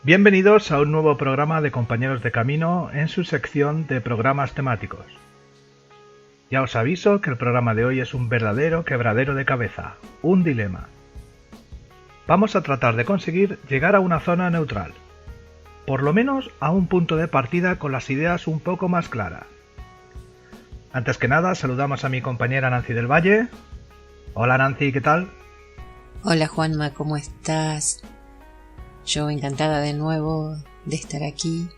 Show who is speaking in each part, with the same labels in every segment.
Speaker 1: Bienvenidos a un nuevo programa de Compañeros de Camino en su sección de programas temáticos. Ya os aviso que el programa de hoy es un verdadero quebradero de cabeza, un dilema. Vamos a tratar de conseguir llegar a una zona neutral, por lo menos a un punto de partida con las ideas un poco más claras. Antes que nada, saludamos a mi compañera Nancy del Valle. Hola Nancy, ¿qué tal?
Speaker 2: Hola Juanma, ¿cómo estás? Yo encantada de nuevo de estar aquí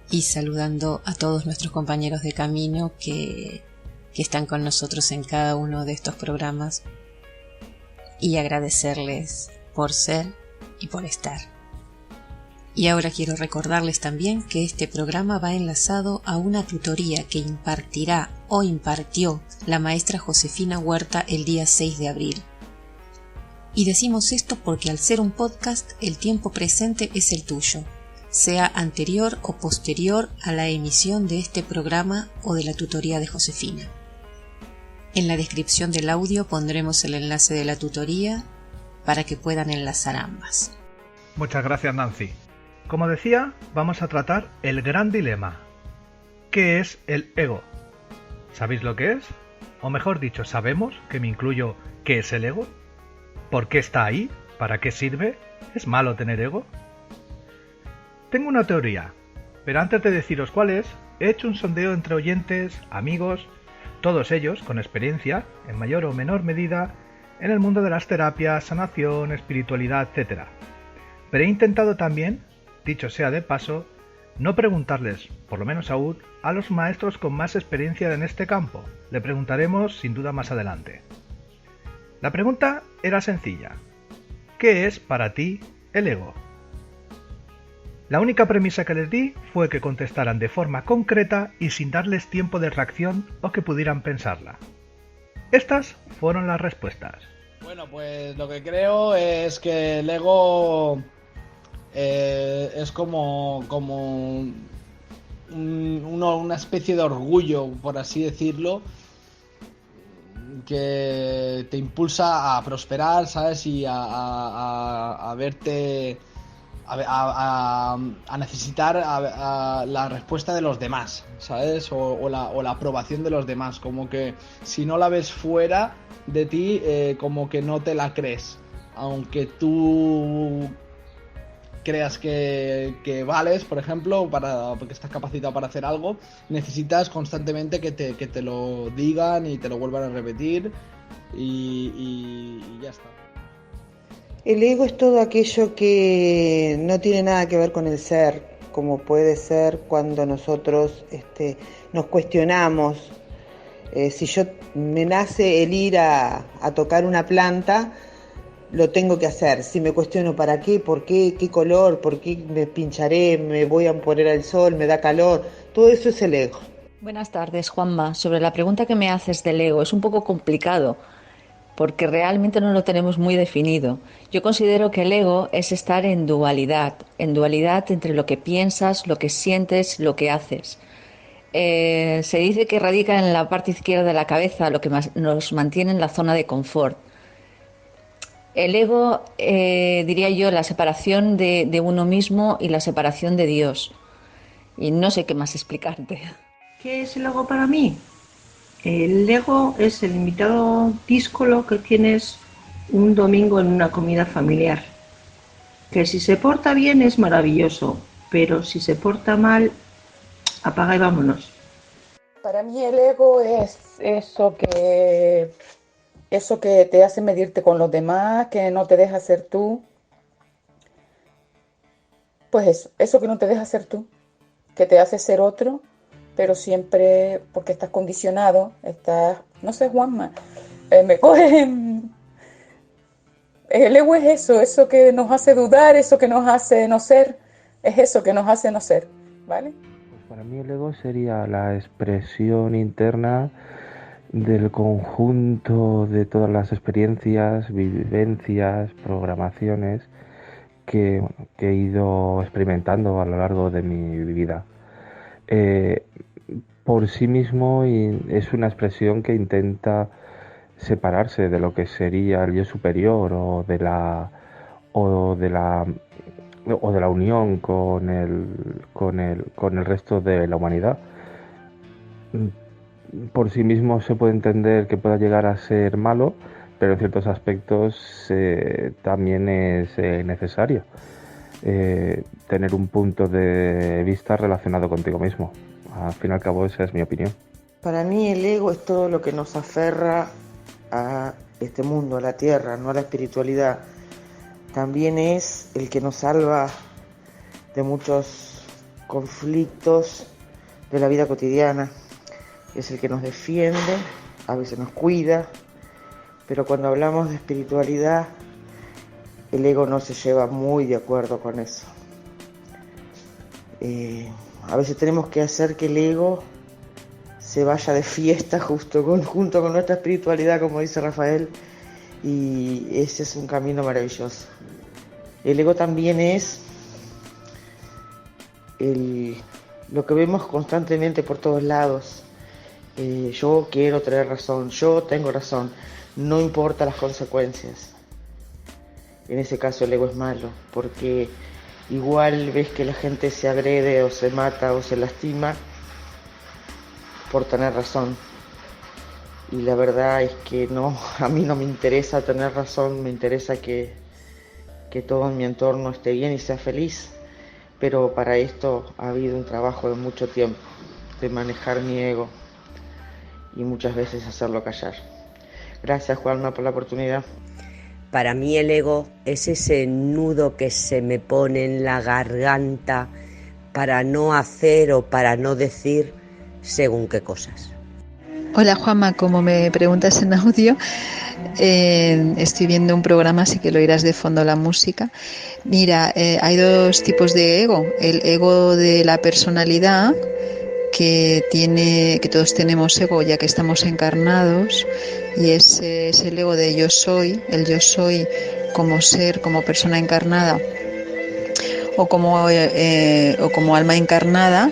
Speaker 2: y saludando a todos nuestros compañeros de camino que están con nosotros en cada uno de estos programas y agradecerles por ser y por estar. Y ahora quiero recordarles también que este programa va enlazado a una tutoría que impartirá o impartió la maestra Josefina Huerta el día 6 de abril. Y decimos esto porque al ser un podcast, el tiempo presente es el tuyo, sea anterior o posterior a la emisión de este programa o de la tutoría de Josefina. En la descripción del audio pondremos el enlace de la tutoría para que puedan enlazar ambas.
Speaker 1: Muchas gracias Nancy. Como decía, vamos a tratar el gran dilema. ¿Qué es el ego? ¿Sabéis lo que es? O mejor dicho, ¿sabemos, que me incluyo, qué es el ego? ¿Por qué está ahí? ¿Para qué sirve? ¿Es malo tener ego? Tengo una teoría, pero antes de deciros cuál es, he hecho un sondeo entre oyentes, amigos, todos ellos con experiencia, en mayor o menor medida, en el mundo de las terapias, sanación, espiritualidad, etc. Pero he intentado también, dicho sea de paso, no preguntarles, por lo menos aún, a los maestros con más experiencia en este campo. Le preguntaremos sin duda más adelante. La pregunta era sencilla. ¿Qué es para ti el ego? La única premisa que les di fue que contestaran de forma concreta y sin darles tiempo de reacción o que pudieran pensarla. Estas fueron las respuestas.
Speaker 3: Bueno, pues lo que creo es que el ego es como una especie de orgullo, por así decirlo, que te impulsa a prosperar, ¿sabes? Y a verte, a necesitar la respuesta de los demás, ¿sabes? O la aprobación de los demás, como que si no la ves fuera de ti, como que no te la crees, aunque tú creas que vales, por ejemplo, porque estás capacitado para hacer algo, necesitas constantemente que te lo digan y te lo vuelvan a repetir y ya está.
Speaker 4: El ego es todo aquello que no tiene nada que ver con el ser, como puede ser cuando nosotros nos cuestionamos. Si yo me nace el ir a tocar una planta, lo tengo que hacer. Si me cuestiono para qué, por qué, qué color, por qué me pincharé, me voy a poner al sol, me da calor, todo eso es el ego.
Speaker 5: Buenas tardes, Juanma. Sobre la pregunta que me haces del ego, es un poco complicado porque realmente no lo tenemos muy definido. Yo considero que el ego es estar en dualidad entre lo que piensas, lo que sientes, lo que haces. Se dice que radica en la parte izquierda de la cabeza, lo que nos mantiene en la zona de confort. El ego, diría yo, la separación de uno mismo y la separación de Dios. Y no sé qué más explicarte.
Speaker 6: ¿Qué es el ego para mí? El ego es el invitado díscolo que tienes un domingo en una comida familiar. Que si se porta bien es maravilloso, pero si se porta mal, apaga y vámonos.
Speaker 7: Para mí el ego es eso que te hace medirte con los demás, que no te deja ser tú. Pues eso que no te deja ser tú, que te hace ser otro, pero siempre porque estás condicionado, no sé, Juanma, me coge. El ego es eso que nos hace dudar, eso que nos hace no ser, es eso que nos hace no ser, ¿vale?
Speaker 8: Pues para mí el ego sería la expresión interna del conjunto de todas las experiencias, vivencias, programaciones que he ido experimentando a lo largo de mi vida. Por sí mismo es una expresión que intenta separarse de lo que sería el yo superior o de la o de la unión con el resto de la humanidad. Por sí mismo se puede entender que pueda llegar a ser malo, pero en ciertos aspectos también es necesario tener un punto de vista relacionado contigo mismo. Al fin y al cabo, esa es mi opinión.
Speaker 4: Para mí el ego es todo lo que nos aferra a este mundo, a la tierra, no a la espiritualidad. También es el que nos salva de muchos conflictos de la vida cotidiana. Es el que nos defiende, a veces nos cuida, pero cuando hablamos de espiritualidad, el ego no se lleva muy de acuerdo con eso. A veces tenemos que hacer que el ego se vaya de fiesta junto con nuestra espiritualidad, como dice Rafael, y ese es un camino maravilloso. El ego también es lo que vemos constantemente por todos lados. Yo quiero tener razón, yo tengo razón, no importa las consecuencias. En ese caso el ego es malo, porque igual ves que la gente se agrede o se mata o se lastima por tener razón. Y la verdad es que no, a mí no me interesa tener razón, me interesa que todo en mi entorno esté bien y sea feliz. Pero para esto ha habido un trabajo de mucho tiempo, de manejar mi ego y muchas veces hacerlo callar. Gracias, Juanma, por la oportunidad.
Speaker 9: Para mí el ego es ese nudo que se me pone en la garganta para no hacer o para no decir según qué cosas.
Speaker 10: Hola Juanma, como me preguntas en audio, estoy viendo un programa, así que lo oirás de fondo la música. Mira, hay dos tipos de ego. El ego de la personalidad, que todos tenemos ego ya que estamos encarnados, y ese es el ego de yo soy, el yo soy como ser, como persona encarnada o como alma encarnada,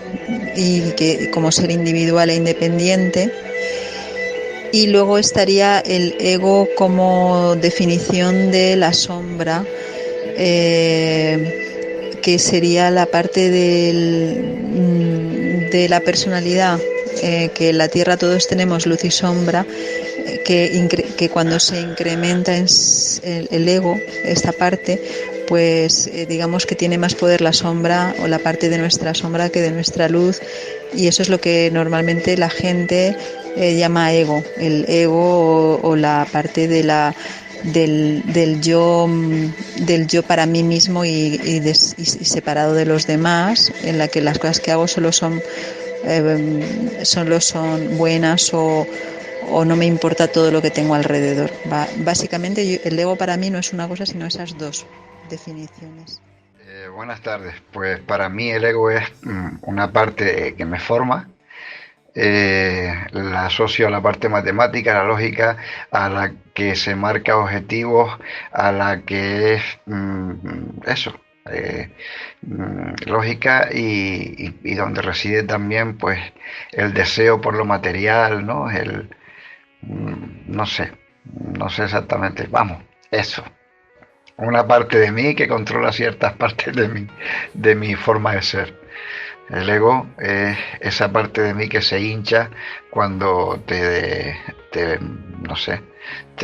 Speaker 10: y que como ser individual e independiente. Y luego estaría el ego como definición de la sombra, que sería la parte de la personalidad, que en la Tierra todos tenemos luz y sombra, que cuando se incrementa el ego, esta parte, pues digamos que tiene más poder la sombra o la parte de nuestra sombra que de nuestra luz, y eso es lo que normalmente la gente llama ego, el ego o la parte de del yo para mí mismo y separado de los demás, en la que las cosas que hago solo son buenas o no me importa todo lo que tengo alrededor. Básicamente el ego para mí no es una cosa sino esas dos definiciones.
Speaker 11: Buenas tardes. Pues para mí el ego es una parte que me forma. La asocio a la parte matemática, a la lógica, a la que se marca objetivos, a la que es lógica y donde reside también pues el deseo por lo material, ¿no? No sé exactamente, vamos, eso. Una parte de mí que controla ciertas partes de mi forma de ser. El ego es esa parte de mí que se hincha cuando te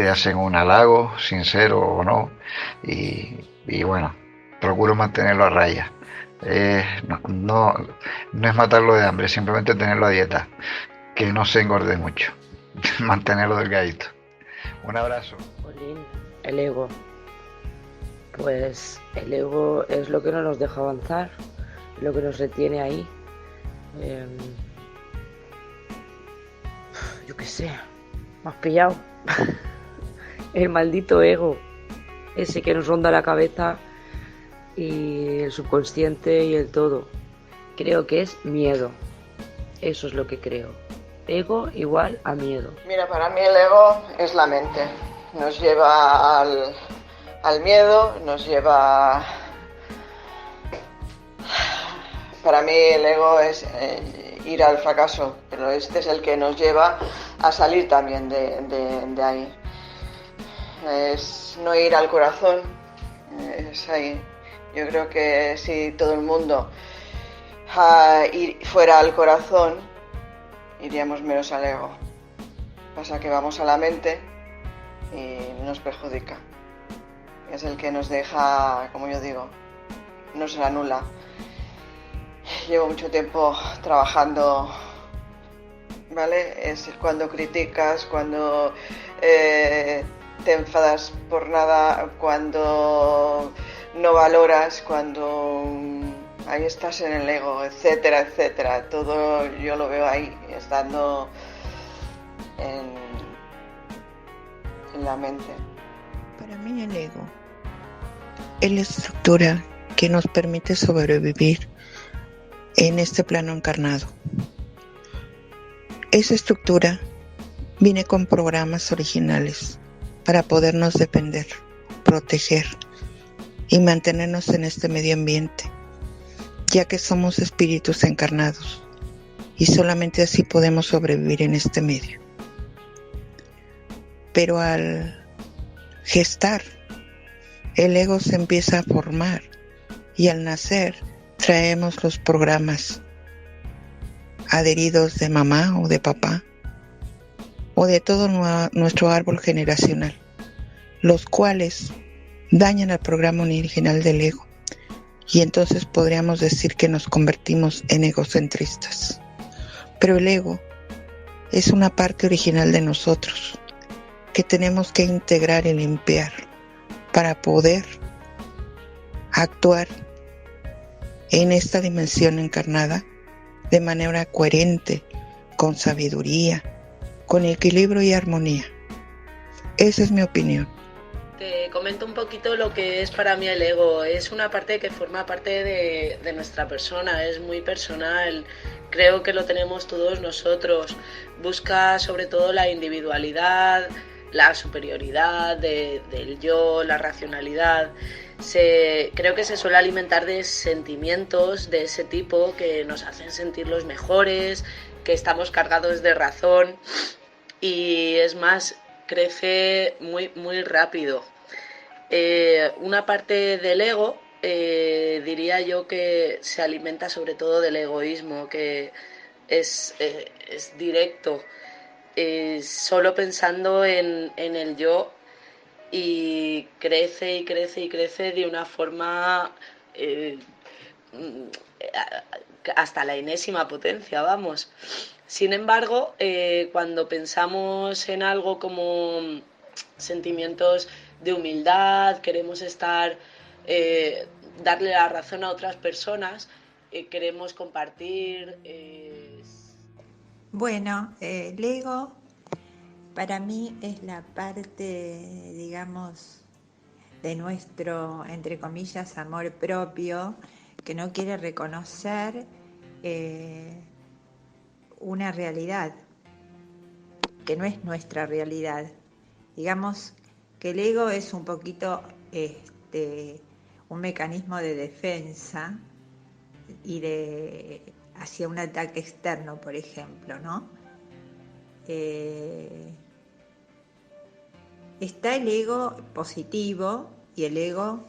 Speaker 11: hacen un halago, sincero o no, y bueno, procuro mantenerlo a raya. No es matarlo de hambre, simplemente tenerlo a dieta, que no se engorde mucho, mantenerlo delgadito. Un abrazo.
Speaker 12: Jolín, el ego. Pues el ego es lo que no nos deja avanzar, lo que nos retiene ahí. Yo qué sé, me has pillado. El maldito ego, ese que nos ronda la cabeza, y el subconsciente y el todo. Creo que es miedo, eso es lo que creo. Ego igual a miedo.
Speaker 4: Mira, para mí el ego es la mente, nos lleva al miedo, nos lleva... Para mí el ego es ir al fracaso, pero este es el que nos lleva a salir también de ahí. Es no ir al corazón, es ahí. Yo creo que si todo el mundo fuera al corazón, iríamos menos al ego. Pasa que vamos a la mente y nos perjudica. Es el que nos deja, como yo digo, nos anula. Llevo mucho tiempo trabajando, ¿vale? Es cuando criticas, cuando te enfadas por nada, cuando no valoras, cuando ahí estás en el ego, etcétera, etcétera. Todo yo lo veo ahí, estando en la mente.
Speaker 13: Para mí el ego es la estructura que nos permite sobrevivir en este plano encarnado. Esa estructura viene con programas originales para podernos defender, proteger y mantenernos en este medio ambiente, ya que somos espíritus encarnados y solamente así podemos sobrevivir en este medio. Pero al gestar, el ego se empieza a formar y al nacer traemos los programas adheridos de mamá o de papá o de todo nuestro árbol generacional, los cuales dañan al programa original del ego, y entonces podríamos decir que nos convertimos en egocentristas. Pero el ego es una parte original de nosotros que tenemos que integrar y limpiar para poder actuar en esta dimensión encarnada de manera coherente, con sabiduría, con equilibrio y armonía. Esa es mi opinión.
Speaker 14: Te comento un poquito lo que es para mí el ego. Es una parte que forma parte de nuestra persona, es muy personal. Creo que lo tenemos todos nosotros. Busca sobre todo la individualidad, la superioridad del yo, la racionalidad. Creo que se suele alimentar de sentimientos de ese tipo que nos hacen sentir los mejores, que estamos cargados de razón, y es más, crece muy, muy rápido. Una parte del ego, diría yo que se alimenta sobre todo del egoísmo, que es directo, solo pensando en el yo, y crece y crece y crece de una forma hasta la enésima potencia, vamos. Sin embargo, cuando pensamos en algo como sentimientos de humildad, queremos darle la razón a otras personas, queremos compartir.
Speaker 15: Bueno, el ego para mí es la parte, digamos, de nuestro, entre comillas, amor propio, que no quiere reconocer una realidad, que no es nuestra realidad. Digamos que el ego es un poquito un mecanismo de defensa y hacia un ataque externo, por ejemplo, ¿no? Está el ego positivo y el ego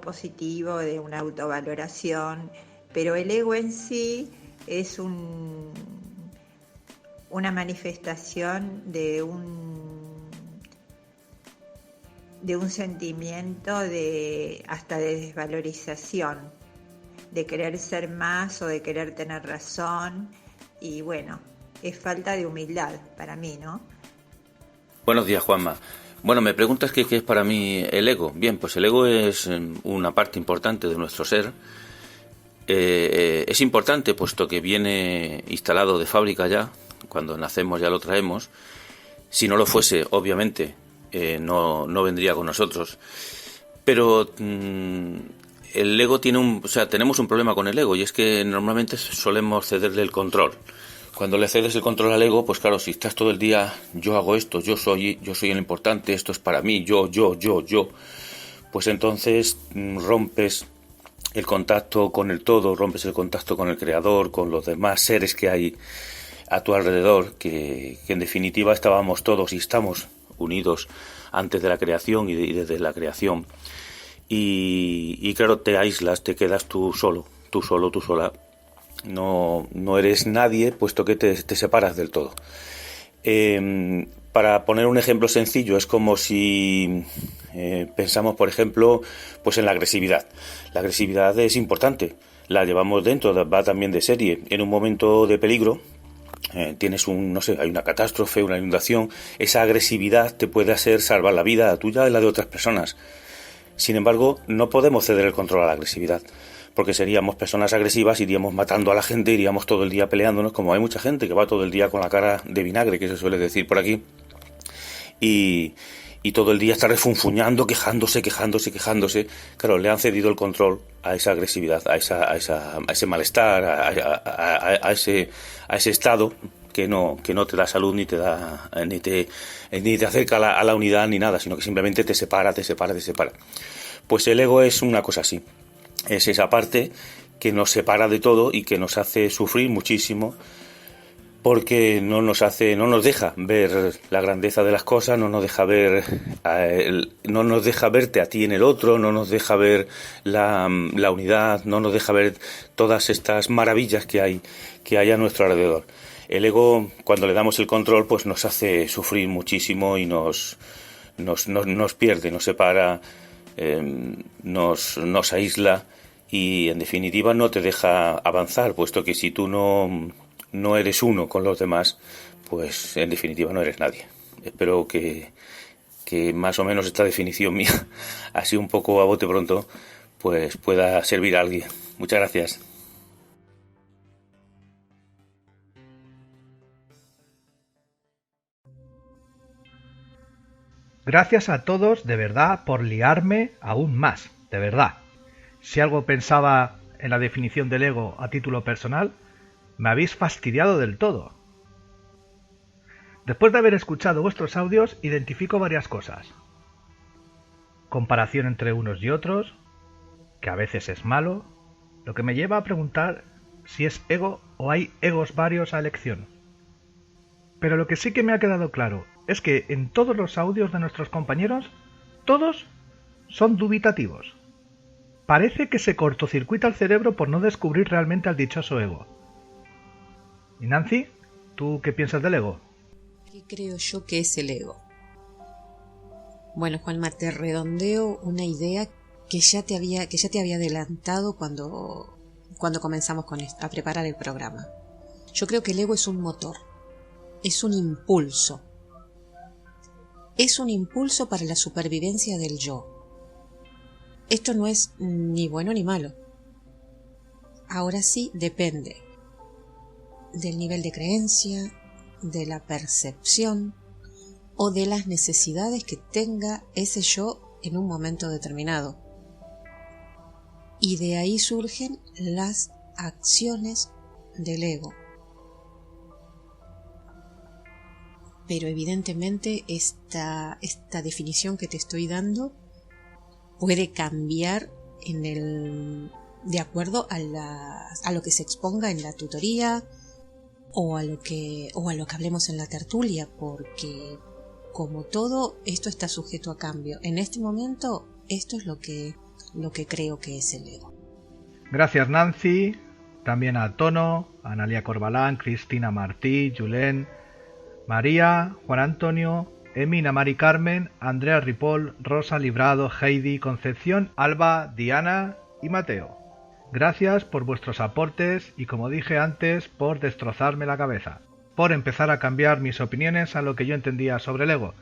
Speaker 15: positivo de una autovaloración, pero el ego en sí es una manifestación de un sentimiento hasta de desvalorización, de querer ser más o de querer tener razón, y bueno, es falta de humildad para mí, ¿no?
Speaker 16: Buenos días, Juanma. Bueno, me preguntas qué es para mí el ego. Bien, pues el ego es una parte importante de nuestro ser. Es importante puesto que viene instalado de fábrica ya, cuando nacemos ya lo traemos. Si no lo fuese, obviamente, no vendría con nosotros. Pero el ego tenemos un problema con el ego, y es que normalmente solemos cederle el control. Cuando le cedes el control al ego, pues claro, si estás todo el día, yo hago esto, yo soy el importante, esto es para mí, yo, pues entonces rompes el contacto con el todo, rompes el contacto con el creador, con los demás seres que hay a tu alrededor, que en definitiva estábamos todos y estamos unidos antes de la creación y desde la creación. y claro, te aíslas, te quedas tú solo, tú sola. No eres nadie, puesto que te separas del todo. Para poner un ejemplo sencillo, es como si pensamos, por ejemplo, pues en la agresividad. La agresividad es importante, la llevamos dentro, va también de serie. En un momento de peligro, tienes hay una catástrofe, una inundación, esa agresividad te puede hacer salvar la vida tuya y la de otras personas. Sin embargo, no podemos ceder el control a la agresividad, porque seríamos personas agresivas, iríamos matando a la gente, iríamos todo el día peleándonos, como hay mucha gente que va todo el día con la cara de vinagre, que se suele decir por aquí, y todo el día está refunfuñando, quejándose. Claro, le han cedido el control a esa agresividad, a ese malestar, a ese estado que no te da salud, ni te acerca a la unidad ni nada, sino que simplemente te separa. Pues el ego es una cosa así. Es esa parte que nos separa de todo y que nos hace sufrir muchísimo, porque no nos deja ver la grandeza de las cosas, no nos deja verte a ti en el otro, no nos deja ver la unidad, no nos deja ver todas estas maravillas que hay a nuestro alrededor. El ego, cuando le damos el control, pues nos hace sufrir muchísimo y nos pierde, nos separa, nos aísla y, en definitiva, no te deja avanzar, puesto que si tú no eres uno con los demás, pues en definitiva no eres nadie. Espero que más o menos esta definición mía, así un poco a bote pronto, pues pueda servir a alguien. Muchas gracias.
Speaker 1: Gracias a todos, de verdad, por liarme aún más, de verdad. Si algo pensaba en la definición del ego a título personal, me habéis fastidiado del todo. Después de haber escuchado vuestros audios, identifico varias cosas. Comparación entre unos y otros, que a veces es malo, lo que me lleva a preguntar si es ego o hay egos varios a elección. Pero lo que sí que me ha quedado claro es que en todos los audios de nuestros compañeros, todos son dubitativos. Parece que se cortocircuita el cerebro por no descubrir realmente al dichoso ego. ¿Y Nancy? ¿Tú qué piensas del ego?
Speaker 2: ¿Qué creo yo que es el ego? Bueno, Juanma, te redondeo una idea que ya te había adelantado cuando comenzamos a preparar el programa. Yo creo que el ego es un motor, es un impulso. Es un impulso para la supervivencia del yo. Esto no es ni bueno ni malo. Ahora sí depende del nivel de creencia, de la percepción o de las necesidades que tenga ese yo en un momento determinado. Y de ahí surgen las acciones del ego. Pero evidentemente esta definición que te estoy dando puede cambiar de acuerdo a lo que se exponga en la tutoría o a lo que hablemos en la tertulia, porque como todo esto está sujeto a cambio. En este momento esto es lo que creo que es el ego.
Speaker 1: Gracias, Nancy, también a Tono, a Analia Corbalán, Cristina Martí, Julen, María, Juan Antonio, Emina Mari Carmen, Andrea Ripoll, Rosa Librado, Heidi, Concepción, Alba, Diana y Mateo. Gracias por vuestros aportes y, como dije antes, por destrozarme la cabeza, por empezar a cambiar mis opiniones a lo que yo entendía sobre el ego.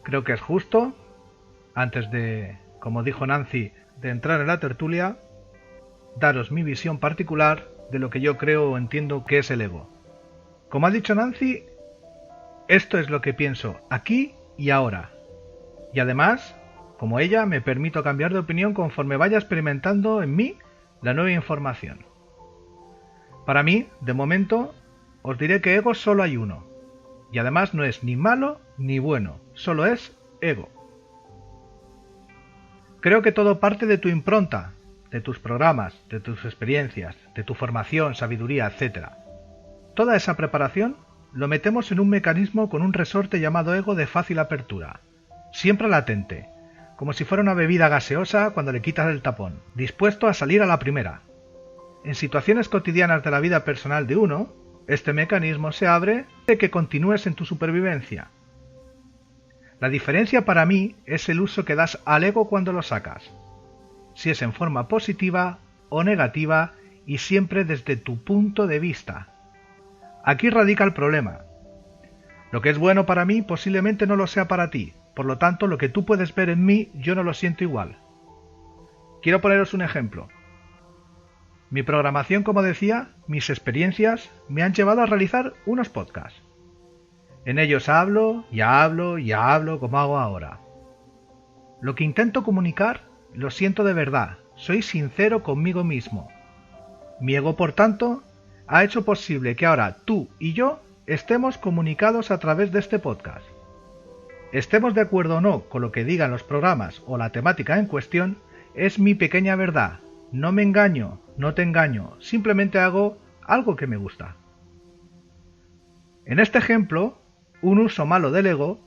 Speaker 1: Creo que es justo, antes de, como dijo Nancy, de entrar en la tertulia, daros mi visión particular de lo que yo creo o entiendo que es el ego. Como ha dicho Nancy, esto es lo que pienso aquí y ahora. Y además, como ella, me permito cambiar de opinión conforme vaya experimentando en mí la nueva información. Para mí, de momento, os diré que ego solo hay uno. Y además no es ni malo ni bueno, solo es ego. Creo que todo parte de tu impronta, de tus programas, de tus experiencias, de tu formación, sabiduría, etc. Toda esa preparación lo metemos en un mecanismo con un resorte llamado ego de fácil apertura, siempre latente, como si fuera una bebida gaseosa cuando le quitas el tapón, dispuesto a salir a la primera. En situaciones cotidianas de la vida personal de uno, este mecanismo se abre de que continúes en tu supervivencia. La diferencia para mí es el uso que das al ego cuando lo sacas, si es en forma positiva o negativa y siempre desde tu punto de vista. Aquí radica el problema. Lo que es bueno para mí posiblemente no lo sea para ti, por lo tanto lo que tú puedes ver en mí yo no lo siento igual. Quiero poneros un ejemplo. Mi programación, como decía, mis experiencias me han llevado a realizar unos podcasts. En ellos hablo como hago ahora. Lo que intento comunicar lo siento de verdad, soy sincero conmigo mismo. Mi ego, por tanto, ha hecho posible que ahora tú y yo estemos comunicados a través de este podcast. Estemos de acuerdo o no con lo que digan los programas o la temática en cuestión, es mi pequeña verdad. No me engaño, no te engaño, simplemente hago algo que me gusta. En este ejemplo, un uso malo del ego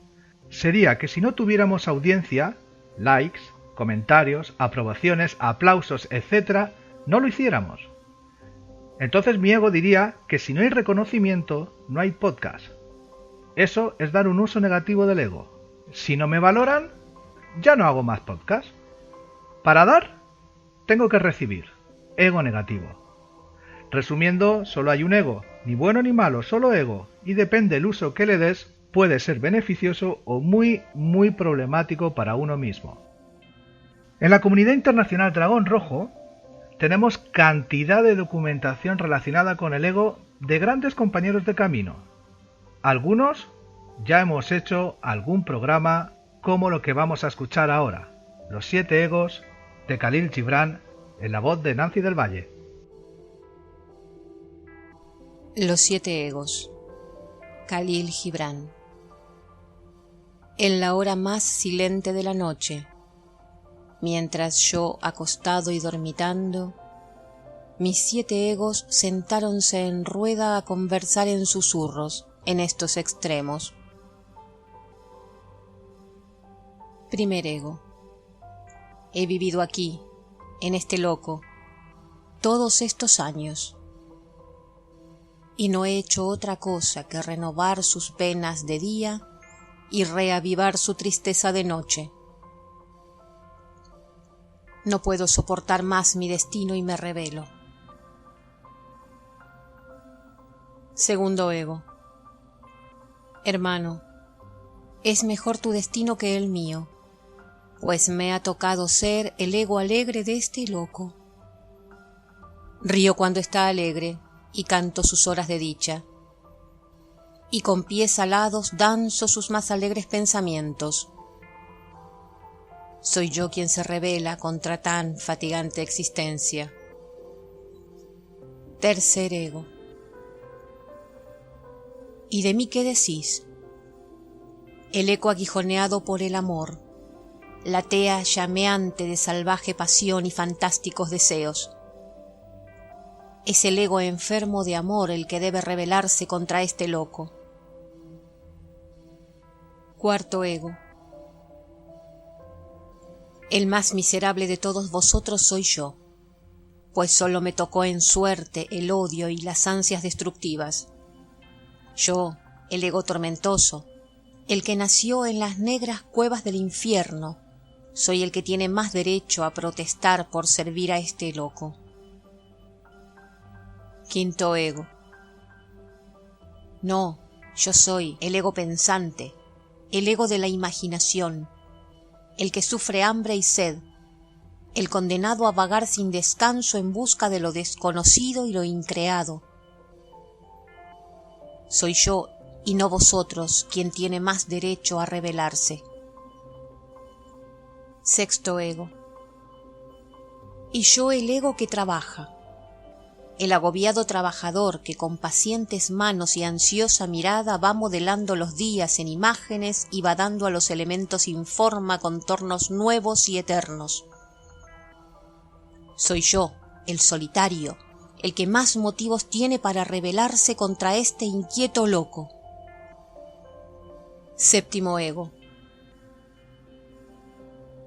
Speaker 1: sería que si no tuviéramos audiencia, likes, comentarios, aprobaciones, aplausos, etc., no lo hiciéramos. Entonces mi ego diría que si no hay reconocimiento, no hay podcast. Eso es dar un uso negativo del ego. Si no me valoran, ya no hago más podcast. Para dar, tengo que recibir. Ego negativo. Resumiendo, solo hay un ego, ni bueno ni malo, solo ego, y depende del uso que le des, puede ser beneficioso o muy problemático para uno mismo. En la comunidad internacional Dragón Rojo tenemos cantidad de documentación relacionada con el ego de grandes compañeros de camino. Algunos ya hemos hecho algún programa como lo que vamos a escuchar ahora, Los 7 egos de Khalil Gibran, en la voz de Nancy del Valle.
Speaker 2: Los 7 egos. Khalil Gibran. En la hora más silente de la noche, mientras yo acostado y dormitando, mis 7 egos sentáronse en rueda a conversar en susurros en estos extremos. Primer ego. He vivido aquí, en este loco, todos estos años, y no he hecho otra cosa que renovar sus penas de día y reavivar su tristeza de noche. No puedo soportar más mi destino y me rebelo. Segundo ego. Hermano, es mejor tu destino que el mío, pues me ha tocado ser el ego alegre de este loco. Río cuando está alegre y canto sus horas de dicha, y con pies alados danzo sus más alegres pensamientos. Soy yo quien se rebela contra tan fatigante existencia. Tercer ego. ¿Y de mí qué decís? El eco aguijoneado por el amor, la tea llameante de salvaje pasión y fantásticos deseos. Es el ego enfermo de amor el que debe rebelarse contra este loco. Cuarto ego. El más miserable de todos vosotros soy yo, pues solo me tocó en suerte el odio y las ansias destructivas. Yo, el ego tormentoso, el que nació en las negras cuevas del infierno, soy el que tiene más derecho a protestar por servir a este loco. Quinto ego. No, yo soy el ego pensante, el ego de la imaginación, el que sufre hambre y sed, el condenado a vagar sin descanso en busca de lo desconocido y lo increado. Soy yo y no vosotros quien tiene más derecho a rebelarse. Sexto ego. Y yo el ego que trabaja, el agobiado trabajador que con pacientes manos y ansiosa mirada va modelando los días en imágenes y va dando a los elementos sin forma contornos nuevos y eternos. Soy yo, el solitario, el que más motivos tiene para rebelarse contra este inquieto loco. Séptimo ego.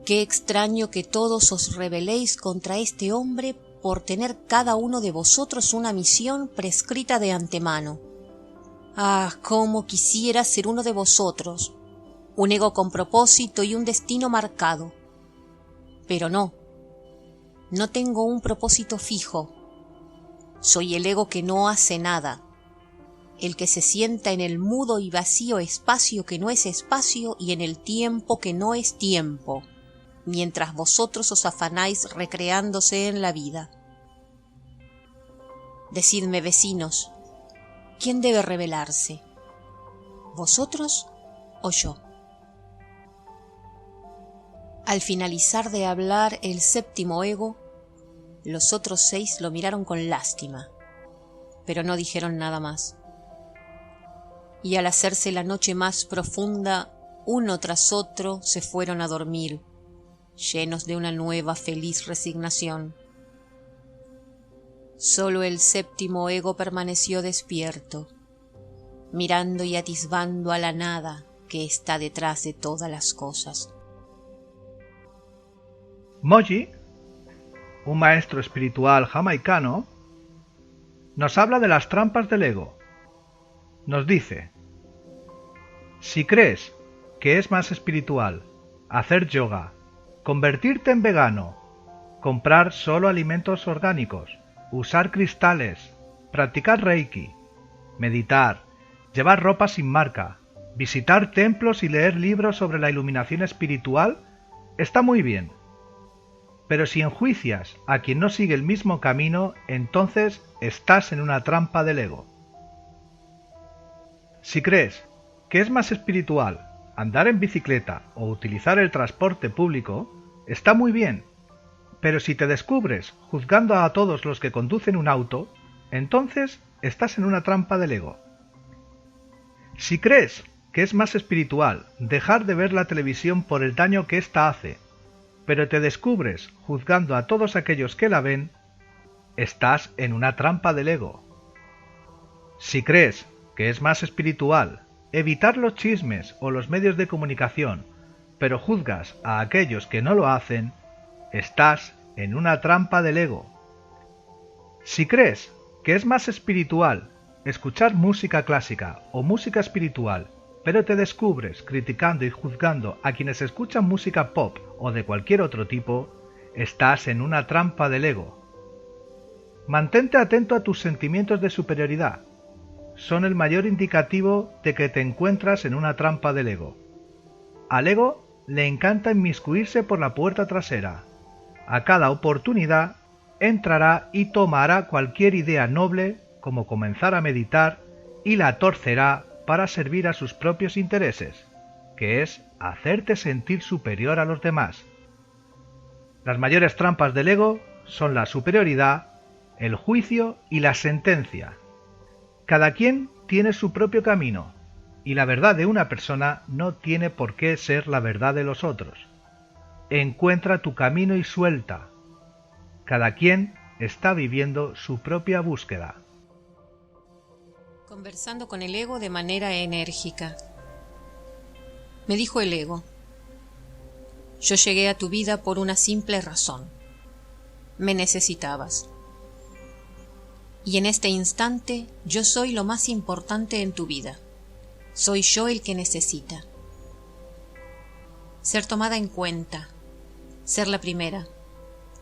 Speaker 17: Qué extraño que todos os rebeléis contra este hombre por tener cada uno de vosotros una misión prescrita de antemano. Ah, cómo quisiera ser uno de vosotros, un ego con propósito y un destino marcado. Pero no tengo un propósito fijo. Soy el ego que no hace nada, el que se sienta en el mudo y vacío espacio que no es espacio y en el tiempo que no es tiempo, mientras vosotros os afanáis recreándose en la vida. Decidme, vecinos, ¿quién debe rebelarse? ¿Vosotros o yo? Al finalizar de hablar el séptimo ego, los otros 6 lo miraron con lástima, pero no dijeron nada más. Y al hacerse la noche más profunda, uno tras otro se fueron a dormir, llenos de una nueva feliz resignación. Solo el séptimo ego permaneció despierto, mirando y atisbando a la nada que está detrás de todas las cosas.
Speaker 1: Moji, un maestro espiritual jamaicano, nos habla de las trampas del ego. Nos dice: si crees que es más espiritual hacer yoga, convertirte en vegano, comprar solo alimentos orgánicos, usar cristales, practicar reiki, meditar, llevar ropa sin marca, visitar templos y leer libros sobre la iluminación espiritual, está muy bien. Pero si enjuicias a quien no sigue el mismo camino, entonces estás en una trampa del ego. Si crees que es más espiritual andar en bicicleta o utilizar el transporte público, está muy bien. Pero si te descubres juzgando a todos los que conducen un auto, entonces estás en una trampa del ego. Si crees que es más espiritual dejar de ver la televisión por el daño que ésta hace, pero te descubres juzgando a todos aquellos que la ven, estás en una trampa del ego. Si crees que es más espiritual evitar los chismes o los medios de comunicación, pero juzgas a aquellos que no lo hacen, estás en una trampa del ego. Si crees que es más espiritual escuchar música clásica o música espiritual, pero te descubres criticando y juzgando a quienes escuchan música pop o de cualquier otro tipo, estás en una trampa del ego. Mantente atento a tus sentimientos de superioridad. Son el mayor indicativo de que te encuentras en una trampa del ego. Al ego le encanta inmiscuirse por la puerta trasera. A cada oportunidad entrará y tomará cualquier idea noble, como comenzar a meditar, y la torcerá para servir a sus propios intereses, que es hacerte sentir superior a los demás. Las mayores trampas del ego son la superioridad, el juicio y la sentencia. Cada quien tiene su propio camino, y la verdad de una persona no tiene por qué ser la verdad de los otros. Encuentra tu camino y suelta. Cada quien está viviendo su propia búsqueda.
Speaker 17: Conversando con el ego de manera enérgica. Me dijo el ego: yo llegué a tu vida por una simple razón. Me necesitabas. Y en este instante yo soy lo más importante en tu vida. Soy yo el que necesita. Ser tomada en cuenta, ser la primera,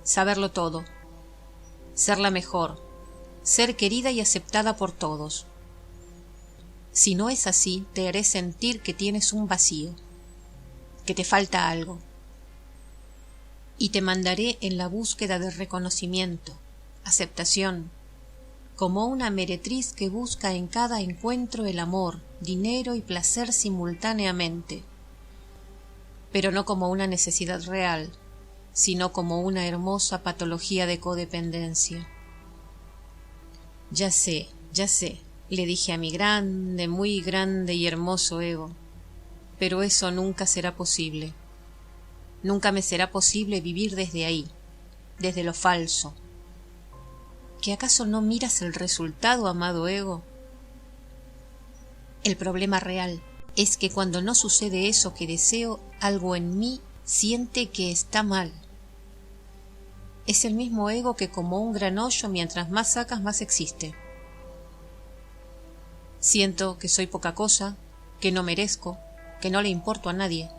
Speaker 17: saberlo todo, ser la mejor, ser querida y aceptada por todos. Si no es así, te haré sentir que tienes un vacío, que te falta algo. Y te mandaré en la búsqueda de reconocimiento, aceptación, como una meretriz que busca en cada encuentro el amor, dinero y placer simultáneamente, pero no como una necesidad real, sino como una hermosa patología de codependencia. Ya sé, le dije a mi grande, muy grande y hermoso ego, pero eso nunca será posible. Nunca me será posible vivir desde ahí, desde lo falso. ¿Que acaso no miras el resultado, amado ego? El problema real es que cuando no sucede eso que deseo, algo en mí siente que está mal. Es el mismo ego que, como un gran hoyo, mientras más sacas más existe. Siento que soy poca cosa, que no merezco, que no le importo a nadie.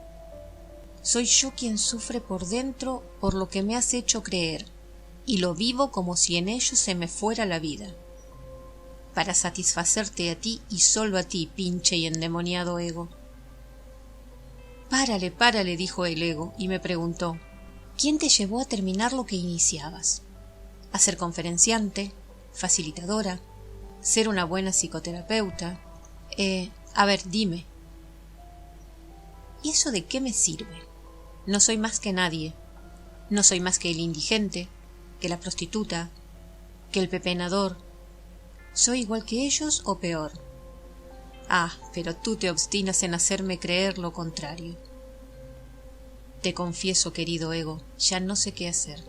Speaker 17: Soy yo quien sufre por dentro por lo que me has hecho creer, y lo vivo como si en ello se me fuera la vida. Para satisfacerte a ti y solo a ti, pinche y endemoniado ego. Párale, párale, dijo el ego, y me preguntó, ¿quién te llevó a terminar lo que iniciabas? ¿A ser conferenciante? ¿Facilitadora? ¿Ser una buena psicoterapeuta? A ver, dime. ¿Y eso de qué me sirve? No soy más que nadie. No soy más que el indigente, que la prostituta, que el pepenador. ¿Soy igual que ellos o peor? Ah, pero tú te obstinas en hacerme creer lo contrario. Te confieso, querido ego, ya no sé qué hacer.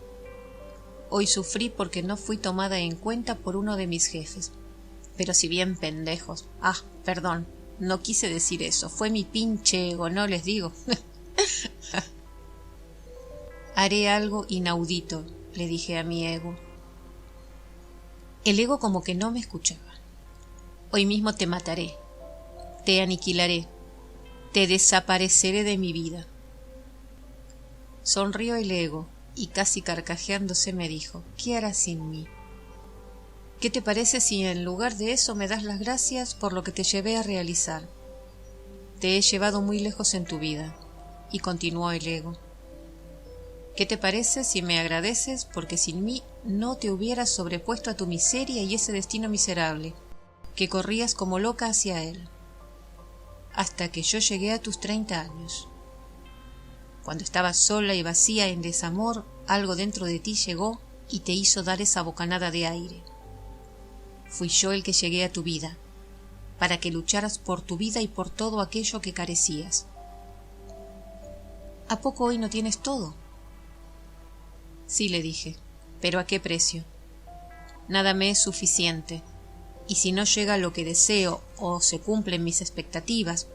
Speaker 17: Hoy sufrí porque no fui tomada en cuenta por uno de mis jefes. Pero si bien pendejos. Ah, perdón, no quise decir eso. Fue mi pinche ego, no les digo. Haré algo inaudito, le dije a mi ego. El ego como que no me escuchaba. Hoy mismo te mataré, te aniquilaré, te desapareceré de mi vida. Sonrió el ego y casi carcajeándose me dijo, ¿qué harás sin mí? ¿Qué te parece si en lugar de eso me das las gracias por lo que te llevé a realizar? Te he llevado muy lejos en tu vida. Y continuó el ego. ¿Qué te parece si me agradeces porque sin mí no te hubieras sobrepuesto a tu miseria y ese destino miserable, que corrías como loca hacia él? Hasta que yo llegué a tus 30 años. Cuando estabas sola y vacía en desamor, algo dentro de ti llegó y te hizo dar esa bocanada de aire. Fui yo el que llegué a tu vida, para que lucharas por tu vida y por todo aquello que carecías. ¿A poco hoy no tienes todo? Sí, le dije, pero ¿a qué precio? Nada me es suficiente, y si no llega lo que deseo o se cumplen mis expectativas,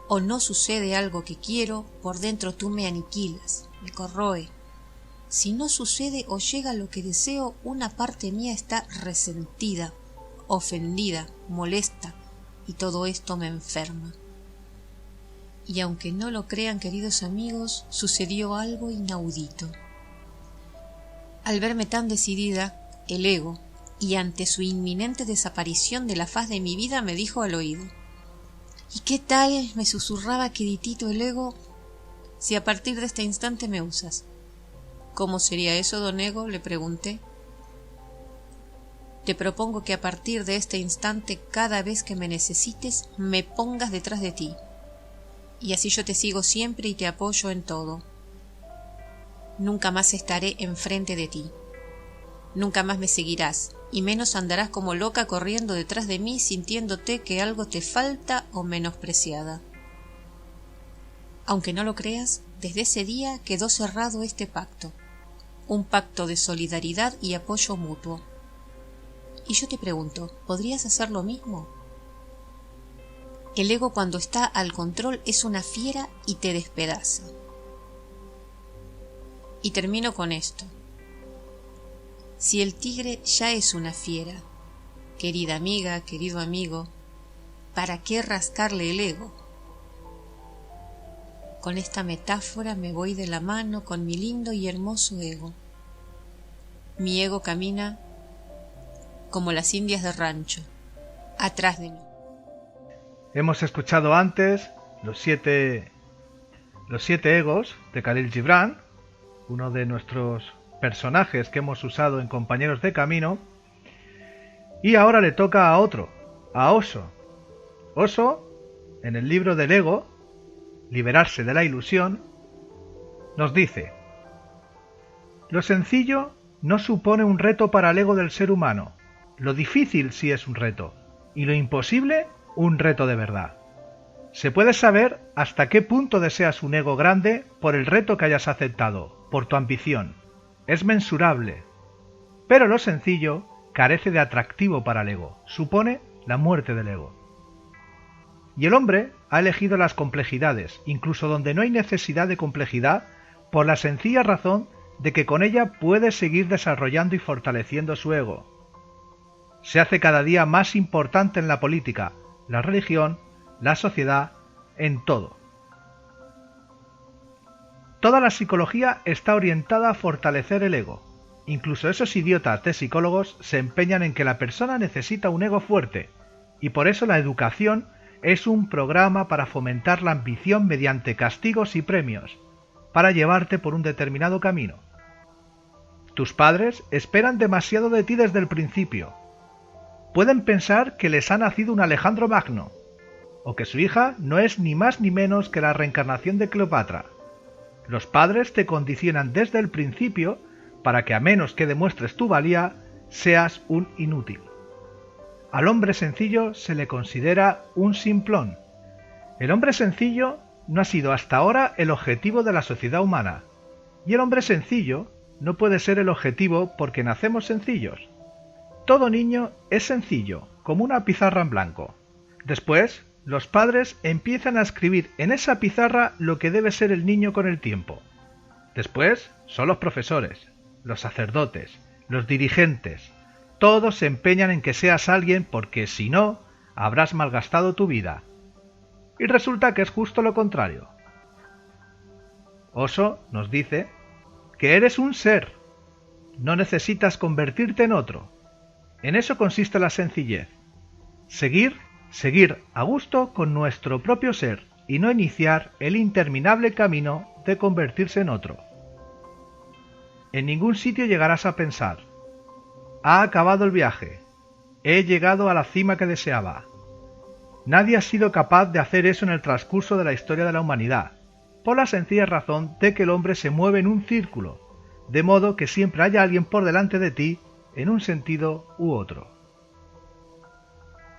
Speaker 17: o no sucede algo que quiero, por dentro tú me aniquilas, me corroe. Si no sucede o llega lo que deseo, una parte mía está resentida, ofendida, molesta, y todo esto me enferma. Y aunque no lo crean, queridos amigos, sucedió algo inaudito. Al verme tan decidida, el ego, y ante su inminente desaparición de la faz de mi vida, me dijo al oído, ¿y qué tal? Me susurraba queditito el ego, si a partir de este instante me usas. ¿Cómo sería eso, don ego?, le pregunté. Te propongo que a partir de este instante, cada vez que me necesites, me pongas detrás de ti, y así yo te sigo siempre y te apoyo en todo. Nunca más estaré enfrente de ti. Nunca más me seguirás, y menos andarás como loca corriendo detrás de mí sintiéndote que algo te falta o menospreciada. Aunque no lo creas, desde ese día quedó cerrado este pacto, un pacto de solidaridad y apoyo mutuo. Y yo te pregunto, ¿podrías hacer lo mismo? El ego cuando está al control es una fiera y te despedaza. Y termino con esto. Si el tigre ya es una fiera, querida amiga, querido amigo, ¿para qué rascarle el ego? Con esta metáfora me voy de la mano con mi lindo y hermoso ego. Mi ego camina como las indias de rancho, atrás de mí.
Speaker 1: Hemos escuchado antes los siete egos de Khalil Gibran, uno de nuestros personajes que hemos usado en Compañeros de Camino, y ahora le toca a otro, a Osho. Osho, en el libro del ego, Liberarse de la ilusión, nos dice: lo sencillo no supone un reto para el ego del ser humano, lo difícil sí es un reto, y lo imposible un reto de verdad. Se puede saber hasta qué punto deseas un ego grande por el reto que hayas aceptado, por tu ambición. Es mensurable. Pero lo sencillo carece de atractivo para el ego, supone la muerte del ego. Y el hombre ha elegido las complejidades, incluso donde no hay necesidad de complejidad, por la sencilla razón de que con ella puede seguir desarrollando y fortaleciendo su ego. Se hace cada día más importante en la política, la religión, la sociedad, en todo. Toda la psicología está orientada a fortalecer el ego. Incluso esos idiotas de psicólogos se empeñan en que la persona necesita un ego fuerte, y por eso la educación es un programa para fomentar la ambición mediante castigos y premios, para llevarte por un determinado camino. Tus padres esperan demasiado de ti desde el principio. Pueden pensar que les ha nacido un Alejandro Magno, o que su hija no es ni más ni menos que la reencarnación de Cleopatra. Los padres te condicionan desde el principio para que, a menos que demuestres tu valía, seas un inútil. Al hombre sencillo se le considera un simplón. El hombre sencillo no ha sido hasta ahora el objetivo de la sociedad humana, y el hombre sencillo no puede ser el objetivo porque nacemos sencillos. Todo niño es sencillo, como una pizarra en blanco. Después, los padres empiezan a escribir en esa pizarra lo que debe ser el niño con el tiempo. Después son los profesores, los sacerdotes, los dirigentes. Todos se empeñan en que seas alguien porque si no, habrás malgastado tu vida. Y resulta que es justo lo contrario. Oso nos dice que eres un ser. No necesitas convertirte en otro. En eso consiste la sencillez. Seguir a gusto con nuestro propio ser y no iniciar el interminable camino de convertirse en otro. En ningún sitio llegarás a pensar: ha acabado el viaje, he llegado a la cima que deseaba. Nadie ha sido capaz de hacer eso en el transcurso de la historia de la humanidad, por la sencilla razón de que el hombre se mueve en un círculo, de modo que siempre haya alguien por delante de ti en un sentido u otro.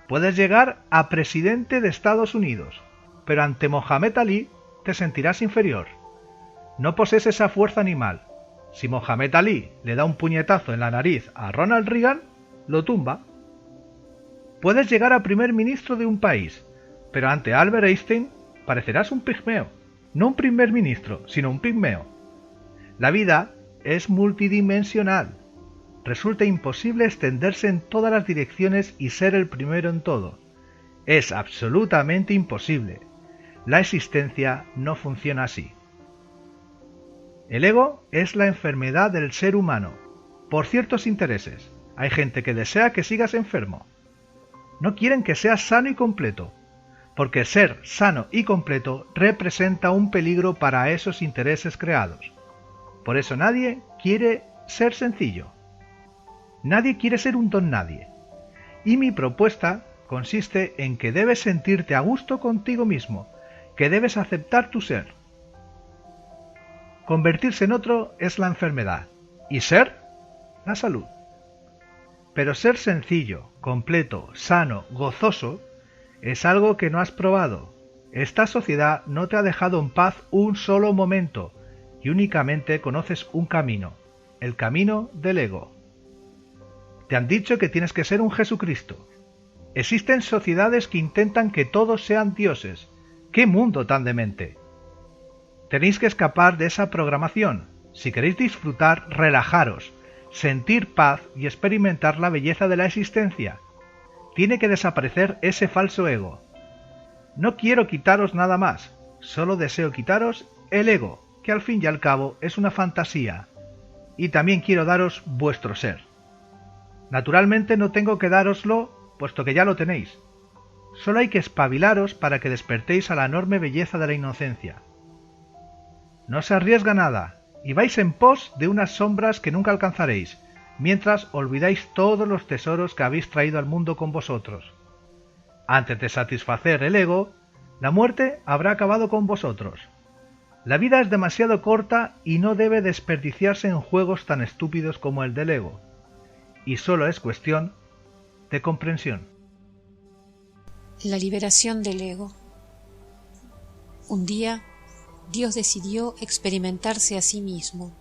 Speaker 1: Puedes llegar a presidente de Estados Unidos, pero ante Mohamed Ali te sentirás inferior. No posees esa fuerza animal. Si Mohamed Ali le da un puñetazo en la nariz a Ronald Reagan, lo tumba. Puedes llegar a primer ministro de un país, pero ante Albert Einstein parecerás un pigmeo. No un primer ministro, sino un pigmeo. La vida es multidimensional. Resulta imposible extenderse en todas las direcciones y ser el primero en todo. Es absolutamente imposible. La existencia no funciona así. El ego es la enfermedad del ser humano, por ciertos intereses. Hay gente que desea que sigas enfermo. No quieren que seas sano y completo, porque ser sano y completo representa un peligro para esos intereses creados. Por eso nadie quiere ser sencillo. Nadie quiere ser un don nadie. Y mi propuesta consiste en que debes sentirte a gusto contigo mismo, que debes aceptar tu ser. Convertirse en otro es la enfermedad, y ser, la salud. Pero ser sencillo, completo, sano, gozoso, es algo que no has probado. Esta sociedad no te ha dejado en paz un solo momento, y únicamente conoces un camino, el camino del ego. Te han dicho que tienes que ser un Jesucristo. Existen sociedades que intentan que todos sean dioses. ¡Qué mundo tan demente! Tenéis que escapar de esa programación. Si queréis disfrutar, relajaros, sentir paz y experimentar la belleza de la existencia. Tiene que desaparecer ese falso ego. No quiero quitaros nada más, solo deseo quitaros el ego, que al fin y al cabo es una fantasía. Y también quiero daros vuestro ser. Naturalmente no tengo que dároslo, puesto que ya lo tenéis. Solo hay que espabilaros para que despertéis a la enorme belleza de la inocencia. No se arriesga nada, y vais en pos de unas sombras que nunca alcanzaréis, mientras olvidáis todos los tesoros que habéis traído al mundo con vosotros. Antes de satisfacer el ego, la muerte habrá acabado con vosotros. La vida es demasiado corta y no debe desperdiciarse en juegos tan estúpidos como el del ego. Y solo es cuestión de comprensión.
Speaker 17: La liberación del ego. Un día, Dios decidió experimentarse a sí mismo,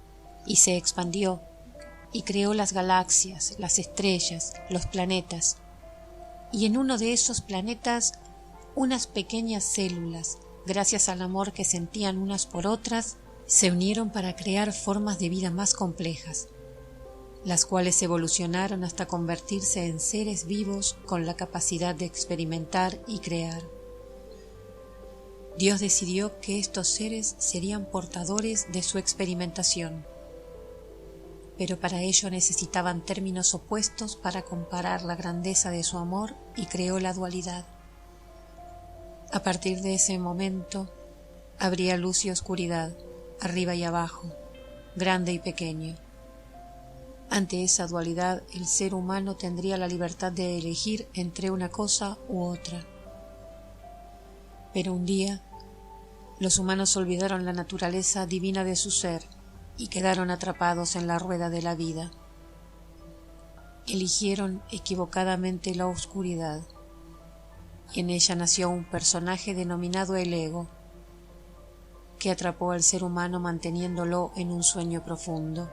Speaker 17: y se expandió, y creó las galaxias, las estrellas, los planetas. Y en uno de esos planetas unas pequeñas células, gracias al amor que sentían unas por otras, se unieron para crear formas de vida más complejas, las cuales evolucionaron hasta convertirse en seres vivos con la capacidad de experimentar y crear. Dios decidió que estos seres serían portadores de su experimentación, pero para ello necesitaban términos opuestos para comparar la grandeza de su amor y creó la dualidad. A partir de ese momento, habría luz y oscuridad, arriba y abajo, grande y pequeño. Ante esa dualidad, el ser humano tendría la libertad de elegir entre una cosa u otra. Pero un día, los humanos olvidaron la naturaleza divina de su ser y quedaron atrapados en la rueda de la vida. Eligieron equivocadamente la oscuridad, y en ella nació un personaje denominado el ego, que atrapó al ser humano manteniéndolo en un sueño profundo.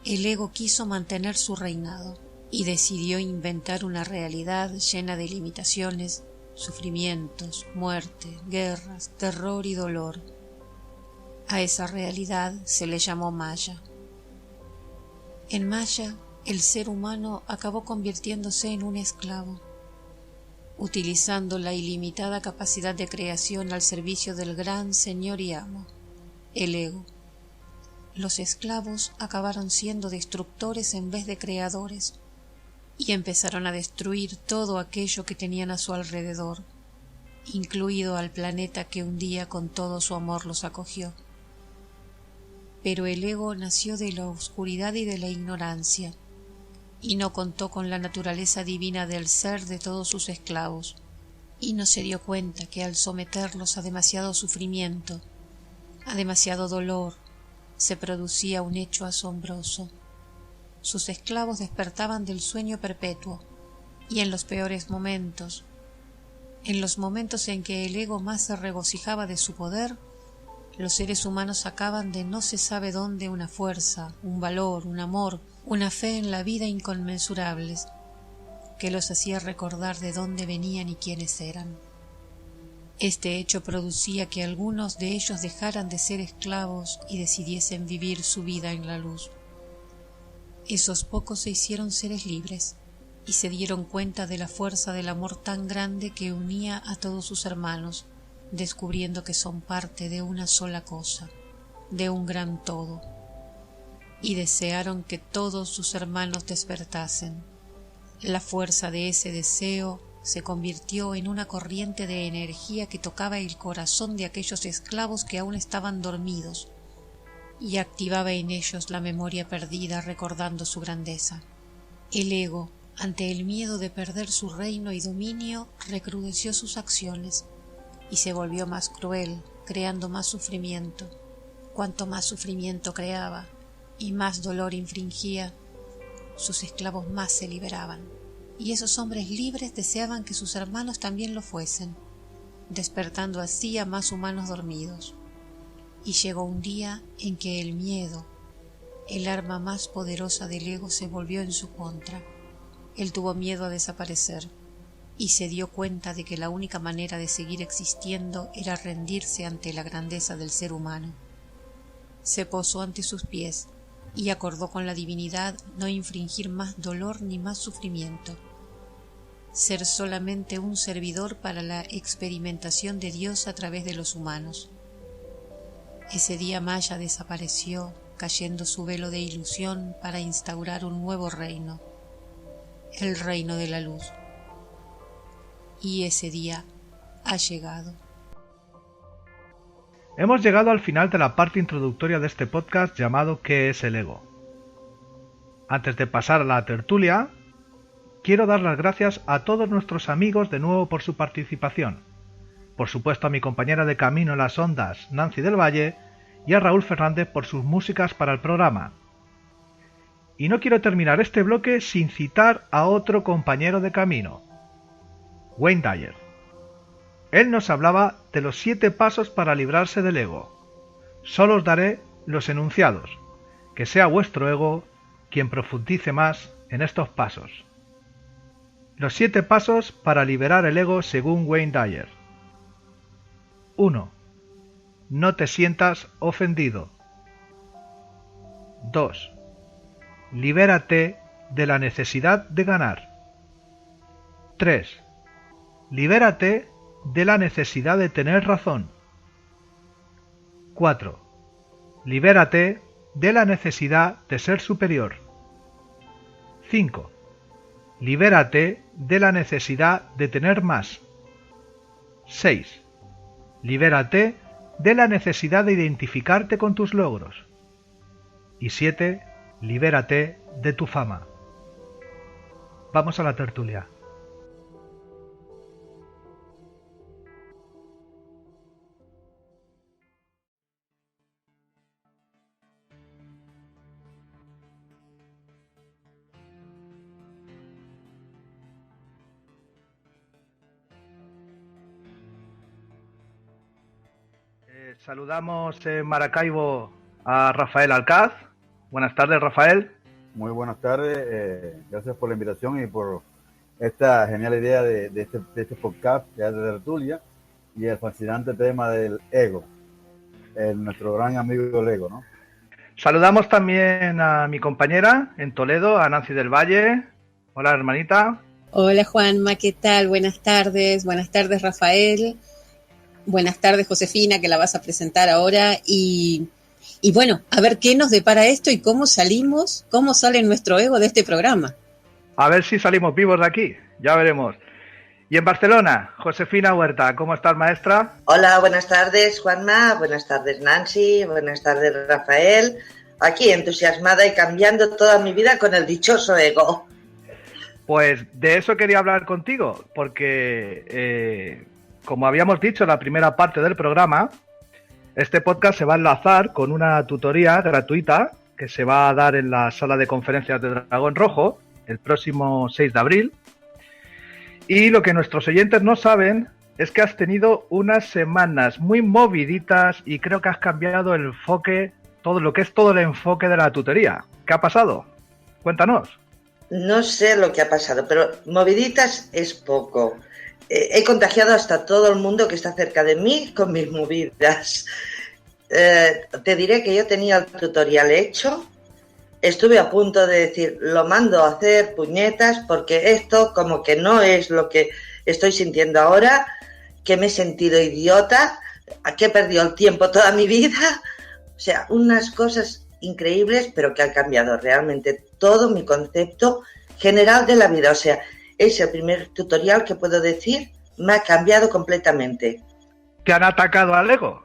Speaker 17: El ego quiso mantener su reinado y decidió inventar una realidad llena de limitaciones, sufrimientos, muerte, guerras, terror y dolor. A esa realidad se le llamó Maya. En Maya, el ser humano acabó convirtiéndose en un esclavo, utilizando la ilimitada capacidad de creación al servicio del gran señor y amo, el ego. Los esclavos acabaron siendo destructores en vez de creadores, y empezaron a destruir todo aquello que tenían a su alrededor, incluido al planeta que un día con todo su amor los acogió. Pero el ego nació de la oscuridad y de la ignorancia, y no contó con la naturaleza divina del ser de todos sus esclavos, y no se dio cuenta que al someterlos a demasiado sufrimiento, a demasiado dolor, se producía un hecho asombroso. Sus esclavos despertaban del sueño perpetuo, y en los peores momentos, en los momentos en que el ego más se regocijaba de su poder, los seres humanos sacaban de no se sabe dónde una fuerza, un valor, un amor, una fe en la vida inconmensurables, que los hacía recordar de dónde venían y quiénes eran. Este hecho producía que algunos de ellos dejaran de ser esclavos y decidiesen vivir su vida en la luz. Esos pocos se hicieron seres libres y se dieron cuenta de la fuerza del amor tan grande que unía a todos sus hermanos, descubriendo que son parte de una sola cosa, de un gran todo, y desearon que todos sus hermanos despertasen. La fuerza de ese deseo se convirtió en una corriente de energía que tocaba el corazón de aquellos esclavos que aún estaban dormidos y activaba en ellos la memoria perdida recordando su grandeza. El ego, ante el miedo de perder su reino y dominio, recrudeció sus acciones y se volvió más cruel, creando más sufrimiento. Cuanto más sufrimiento creaba y más dolor infringía, sus esclavos más se liberaban. Y esos hombres libres deseaban que sus hermanos también lo fuesen, despertando así a más humanos dormidos. Y llegó un día en que el miedo, el arma más poderosa del ego, se volvió en su contra. Él tuvo miedo a desaparecer y se dio cuenta de que la única manera de seguir existiendo era rendirse ante la grandeza del ser humano. Se posó ante sus pies y acordó con la divinidad no infringir más dolor ni más sufrimiento, ser solamente un servidor para la experimentación de Dios a través de los humanos. Ese día Maya desapareció, cayendo su velo de ilusión para instaurar un nuevo reino, el reino de la luz. Y ese día ha llegado.
Speaker 1: Hemos llegado al final de la parte introductoria de este podcast llamado ¿Qué es el ego? Antes de pasar a la tertulia, quiero dar las gracias a todos nuestros amigos de nuevo por su participación. Por supuesto a mi compañera de camino en las ondas, Nancy del Valle, y a Raúl Fernández por sus músicas para el programa. Y no quiero terminar este bloque sin citar a otro compañero de camino, Wayne Dyer. Él nos hablaba de los 7 pasos para librarse del ego. Solo os daré los enunciados, que sea vuestro ego quien profundice más en estos pasos. Los 7 pasos para liberar el ego según Wayne Dyer. 1. No te sientas ofendido. 2. Libérate de la necesidad de ganar. 3. Libérate de la necesidad de tener razón. 4. Libérate de la necesidad de ser superior. 5. Libérate de la necesidad de tener más. 6. Libérate de la necesidad de identificarte con tus logros. Y 7. Libérate de tu fama. Vamos a la tertulia. Saludamos en Maracaibo a Rafael Alcaz. Buenas tardes, Rafael.
Speaker 18: Muy buenas tardes, gracias por la invitación y por esta genial idea de este podcast de tertulia y el fascinante tema del ego, nuestro gran amigo el ego, ¿no?
Speaker 1: Saludamos también a mi compañera en Toledo, a Nancy del Valle. Hola, hermanita.
Speaker 2: Hola, Juanma, ¿qué tal? Buenas tardes, Rafael. Buenas tardes, Josefina, que la vas a presentar ahora. Y bueno, a ver qué nos depara esto y cómo sale nuestro ego de este programa.
Speaker 1: A ver si salimos vivos de aquí, ya veremos. Y en Barcelona, Josefina Huerta, ¿cómo estás, maestra?
Speaker 19: Hola, buenas tardes, Juanma, buenas tardes, Nancy, buenas tardes, Rafael. Aquí entusiasmada y cambiando toda mi vida con el dichoso ego.
Speaker 1: Pues de eso quería hablar contigo, porque como habíamos dicho en la primera parte del programa, este podcast se va a enlazar con una tutoría gratuita que se va a dar en la sala de conferencias de Dragón Rojo el próximo 6 de abril. Y lo que nuestros oyentes no saben es que has tenido unas semanas muy moviditas y creo que has cambiado el enfoque, todo el enfoque de la tutoría. ¿Qué ha pasado? Cuéntanos.
Speaker 19: No sé lo que ha pasado, pero moviditas es poco. He contagiado hasta todo el mundo que está cerca de mí con mis movidas. Te diré que yo tenía el tutorial hecho. Estuve a punto de decir, lo mando a hacer puñetas porque esto como que no es lo que estoy sintiendo ahora, que me he sentido idiota, que he perdido el tiempo toda mi vida. O sea, unas cosas increíbles, pero que han cambiado realmente todo mi concepto general de la vida. O sea, es el primer tutorial que puedo decir, me ha cambiado completamente.
Speaker 1: ¿Te han atacado al ego?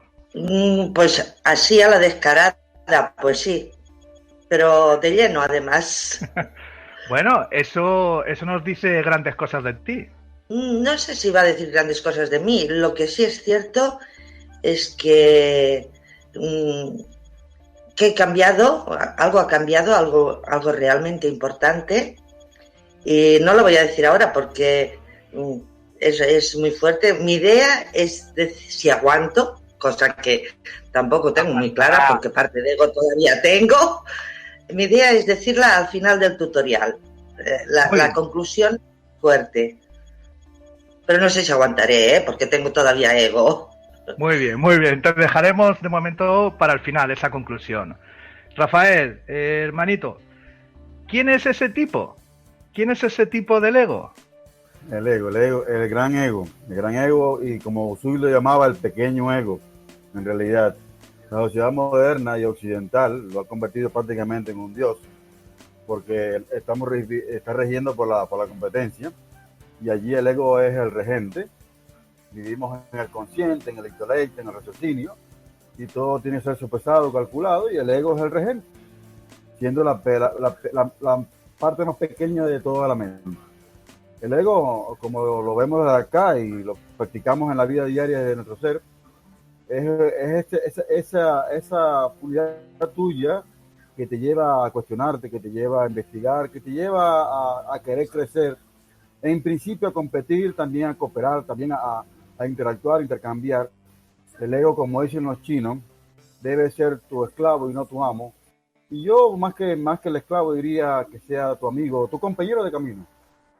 Speaker 19: Pues así a la descarada, pues sí. Pero de lleno, además.
Speaker 1: Bueno, eso nos dice grandes cosas de ti.
Speaker 19: No sé si va a decir grandes cosas de mí. Lo que sí es cierto es que he cambiado, algo ha cambiado, algo realmente importante. Y no lo voy a decir ahora porque es muy fuerte. Mi idea es decir si aguanto, cosa que tampoco tengo muy clara porque parte de ego todavía tengo. Mi idea es decirla al final del tutorial. La conclusión fuerte. Pero no sé si aguantaré, porque tengo todavía ego.
Speaker 1: Muy bien. Te dejaremos de momento para el final esa conclusión. Rafael, hermanito, ¿quién es ese tipo? ¿Quién es ese tipo del ego?
Speaker 18: El gran ego, y como Sui lo llamaba, el pequeño ego, en realidad. La sociedad moderna y occidental lo ha convertido prácticamente en un dios, porque está regiendo por la competencia, y allí el ego es el regente. Vivimos en el consciente, en el intelecto, en el raciocinio, y todo tiene que ser sopesado, calculado, y el ego es el regente, siendo la parte más pequeña de toda la mente. El ego, como lo vemos de acá y lo practicamos en la vida diaria de nuestro ser, es esa unidad tuya que te lleva a cuestionarte, que te lleva a investigar, que te lleva a querer crecer, en principio a competir, también a cooperar, también a interactuar, intercambiar. El ego, como dicen los chinos, debe ser tu esclavo y no tu amo. Y yo, más que el esclavo, diría que sea tu amigo, tu compañero de camino.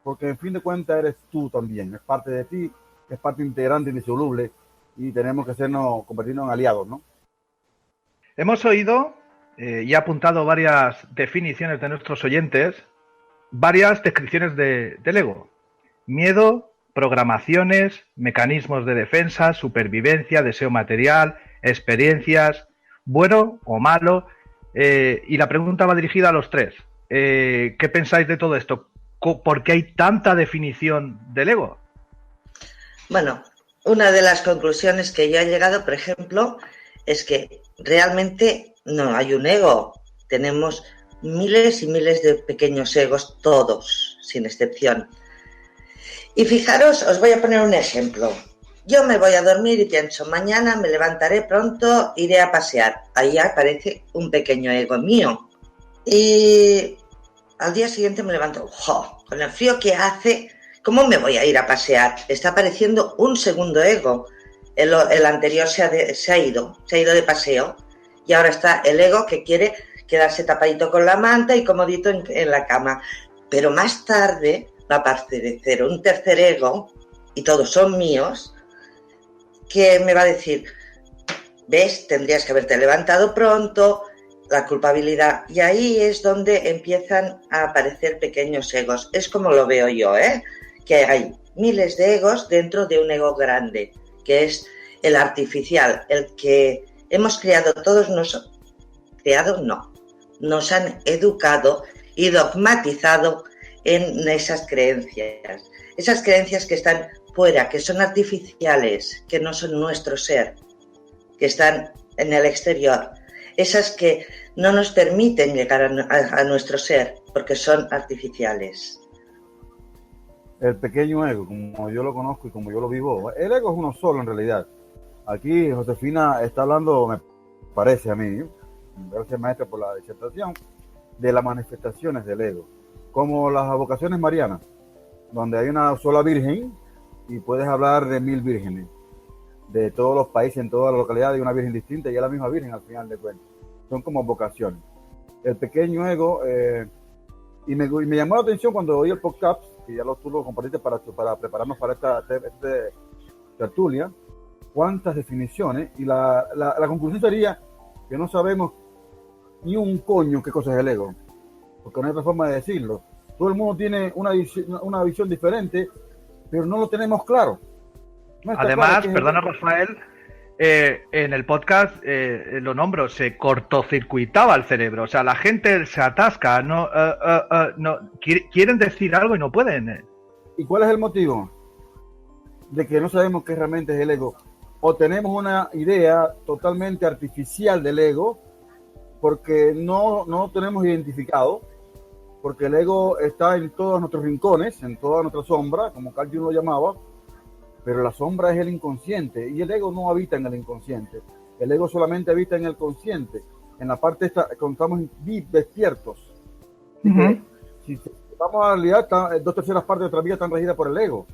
Speaker 18: porque en fin de cuentas eres tú también, es parte de ti, es parte integrante y indisoluble, y tenemos que convertirnos en aliados, ¿no?
Speaker 1: Hemos oído y he apuntado varias definiciones de nuestros oyentes, varias descripciones del ego. Miedo, programaciones, mecanismos de defensa, supervivencia, deseo material, experiencias, bueno o malo. Y la pregunta va dirigida a los tres. ¿Qué pensáis de todo esto? ¿Por qué hay tanta definición del ego?
Speaker 19: Bueno, una de las conclusiones que yo he llegado, por ejemplo, es que realmente no hay un ego. Tenemos miles y miles de pequeños egos, todos, sin excepción. Y fijaros, os voy a poner un ejemplo. Yo me voy a dormir y pienso, mañana me levantaré pronto, iré a pasear. Ahí aparece un pequeño ego mío. Y al día siguiente me levanto, ¡jo! Con el frío que hace, ¿cómo me voy a ir a pasear? Está apareciendo un segundo ego. El anterior se ha ido de paseo. Y ahora está el ego que quiere quedarse tapadito con la manta y comodito en la cama. Pero más tarde va a aparecer un tercer ego, y todos son míos, que me va a decir, ¿ves? Tendrías que haberte levantado pronto, la culpabilidad. Y ahí es donde empiezan a aparecer pequeños egos. Es como lo veo yo, que hay miles de egos dentro de un ego grande, que es el artificial, el que hemos creado todos nosotros. Nos han educado y dogmatizado en esas creencias que están fuera, que son artificiales, que no son nuestro ser, que están en el exterior, esas que no nos permiten llegar a nuestro ser, porque son artificiales.
Speaker 18: El pequeño ego, como yo lo conozco y como yo lo vivo, el ego es uno solo en realidad. Aquí Josefina está hablando, me parece a mí, gracias maestra por la disertación, de las manifestaciones del ego, como las vocaciones marianas, donde hay una sola virgen y puedes hablar de 1000 vírgenes, de todos los países, en todas las localidades, hay una virgen distinta y es la misma virgen al final de cuentas. Son como vocaciones. El pequeño ego, y me llamó la atención cuando oí el podcast, que ya tú lo compartiste para prepararnos para esta tertulia, cuántas definiciones, y la conclusión sería que no sabemos ni un coño qué cosa es el ego, porque no hay otra forma de decirlo. Todo el mundo tiene una visión diferente, pero no lo tenemos claro. No
Speaker 1: Además,
Speaker 18: claro
Speaker 1: perdona Rafael, en el podcast lo nombro, se cortocircuitaba el cerebro, o sea, la gente se atasca, no quieren decir algo y no pueden.
Speaker 18: ¿Y cuál es el motivo? De que no sabemos qué realmente es el ego, o tenemos una idea totalmente artificial del ego, porque no tenemos identificado, porque el ego está en todos nuestros rincones, en toda nuestra sombra, como Carl Jung lo llamaba, pero la sombra es el inconsciente, y el ego no habita en el inconsciente, el ego solamente habita en el consciente, en la parte cuando estamos despiertos. Uh-huh. Si vamos a la realidad, 2/3 partes de nuestra vida están regidas por el ego,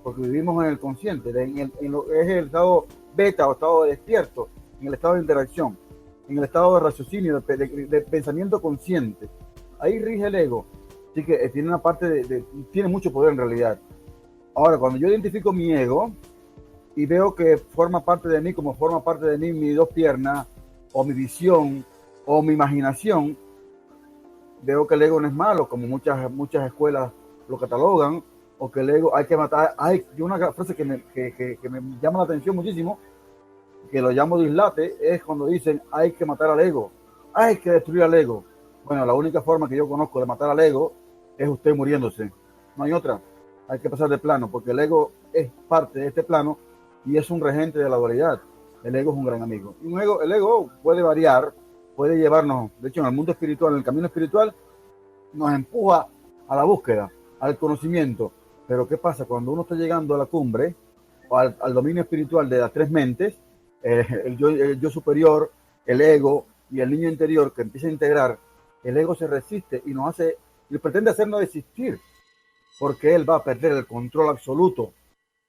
Speaker 18: porque vivimos en el consciente, es el estado beta o estado despierto, en el estado de interacción, en el estado de raciocinio, de pensamiento consciente. Ahí rige el ego, así que tiene una parte tiene mucho poder en realidad. Ahora, cuando yo identifico mi ego y veo que forma parte de mí, como forma parte de mí mis 2 piernas, o mi visión, o mi imaginación, veo que el ego no es malo, como muchas escuelas lo catalogan, o que el ego hay que matar. Hay una frase que me llama la atención muchísimo, que lo llamo dislate, es cuando dicen hay que matar al ego, hay que destruir al ego. Bueno, la única forma que yo conozco de matar al ego es usted muriéndose, no hay otra. Hay que pasar de plano, porque el ego es parte de este plano y es un regente de la dualidad. El ego es un gran amigo. Y el ego puede variar, puede llevarnos, de hecho en el mundo espiritual, en el camino espiritual, nos empuja a la búsqueda, al conocimiento. Pero ¿qué pasa? Cuando uno está llegando a la cumbre, o al dominio espiritual de las 3 mentes, el yo superior, el ego y el niño interior que empieza a integrar, el ego se resiste y pretende hacernos desistir, porque él va a perder el control absoluto,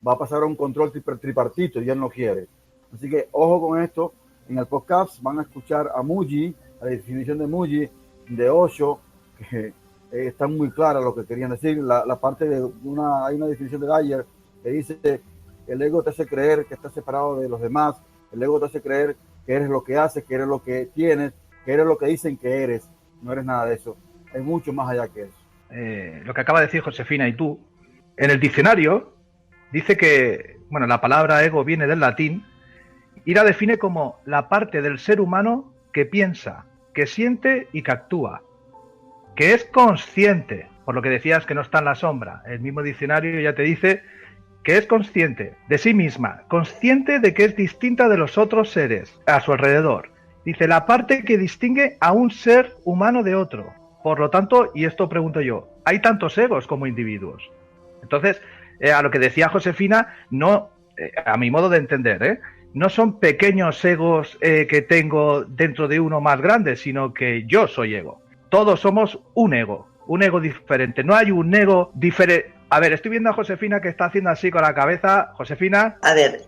Speaker 18: va a pasar a un control tripartito y él no quiere. Así que ojo con esto. En el podcast van a escuchar a Muji, a la definición de Muji, de Osho, que están muy claras lo que querían decir. La parte de hay una definición de Dyer que dice: el ego te hace creer que estás separado de los demás, el ego te hace creer que eres lo que haces, que eres lo que tienes, que eres lo que dicen que eres. No eres nada de eso, es mucho más allá que eso.
Speaker 1: Lo que acaba de decir Josefina y tú, en el diccionario dice que, bueno, la palabra ego viene del latín y la define como la parte del ser humano que piensa, que siente y que actúa, que es consciente, por lo que decías que no está en la sombra. El mismo diccionario ya te dice que es consciente de sí misma, consciente de que es distinta de los otros seres a su alrededor. Dice, la parte que distingue a un ser humano de otro. Por lo tanto, y esto pregunto yo, ¿hay tantos egos como individuos? Entonces, a lo que decía Josefina, no, a mi modo de entender, no son pequeños egos que tengo dentro de uno más grande, sino que yo soy ego. Todos somos un ego diferente. No hay un ego diferente. A ver, estoy viendo a Josefina que está haciendo así con la cabeza. Josefina.
Speaker 19: A ver,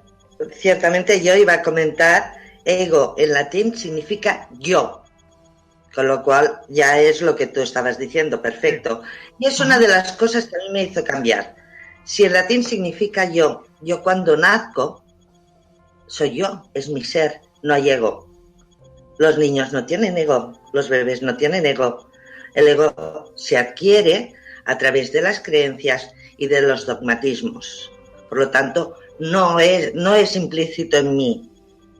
Speaker 19: ciertamente yo iba a comentar, ego en latín significa yo, con lo cual ya es lo que tú estabas diciendo, perfecto. Y es una de las cosas que a mí me hizo cambiar. Si en latín significa yo cuando nazco, soy yo, es mi ser, no hay ego. Los niños no tienen ego, los bebés no tienen ego. El ego se adquiere a través de las creencias y de los dogmatismos. Por lo tanto, no es implícito en mí,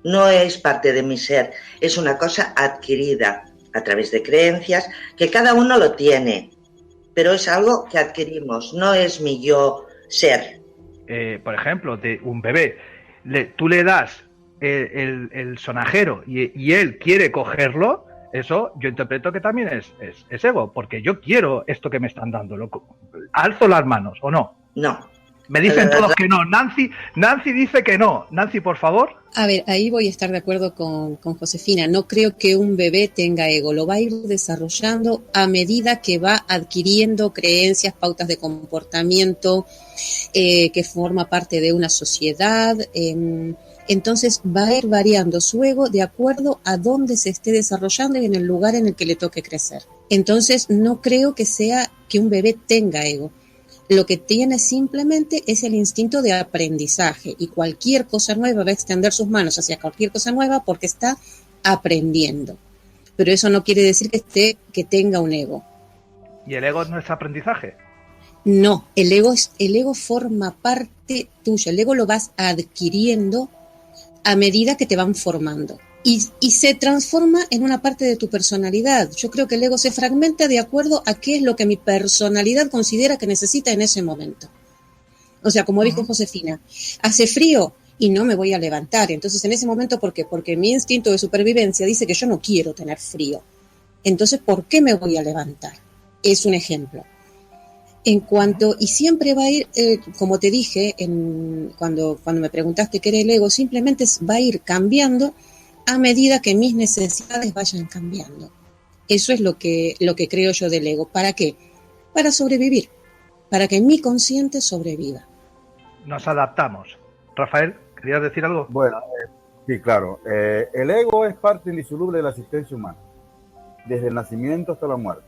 Speaker 19: no es parte de mi ser, es una cosa adquirida a través de creencias que cada uno lo tiene, pero es algo que adquirimos, no es mi yo ser.
Speaker 1: Por ejemplo, de un bebé, tú le das el sonajero y él quiere cogerlo. Eso yo interpreto que también es ego, porque yo quiero esto que me están dando. ¿Alzo las manos o no?
Speaker 19: No.
Speaker 1: Me dicen todos que no. Nancy dice que no. Nancy, por favor.
Speaker 17: A ver, ahí voy a estar de acuerdo con Josefina. No creo que un bebé tenga ego. Lo va a ir desarrollando a medida que va adquiriendo creencias, pautas de comportamiento, que forma parte de una sociedad. Entonces va a ir variando su ego de acuerdo a dónde se esté desarrollando y en el lugar en el que le toque crecer. Entonces no creo que sea que un bebé tenga ego. Lo que tiene simplemente es el instinto de aprendizaje y cualquier cosa nueva va a extender sus manos hacia cualquier cosa nueva porque está aprendiendo. Pero eso no quiere decir que tenga un ego.
Speaker 1: ¿Y el ego no es aprendizaje?
Speaker 17: No, el ego forma parte tuya. El ego lo vas adquiriendo a medida que te van formando y se transforma en una parte de tu personalidad. Yo creo que el ego se fragmenta de acuerdo a qué es lo que mi personalidad considera que necesita en ese momento. O sea, como dijo Josefina, hace frío y no me voy a levantar. Entonces, en ese momento, ¿por qué? Porque mi instinto de supervivencia dice que yo no quiero tener frío. Entonces, ¿por qué me voy a levantar? Es un ejemplo. En cuanto, y siempre va a ir, como te dije, cuando me preguntaste qué era el ego, simplemente va a ir cambiando a medida que mis necesidades vayan cambiando. Eso es lo que creo yo del ego. ¿Para qué? Para sobrevivir, para que mi consciente sobreviva.
Speaker 1: Nos adaptamos. Rafael, ¿querías decir algo?
Speaker 18: Bueno, sí, claro. El ego es parte indisoluble de la existencia humana, desde el nacimiento hasta la muerte.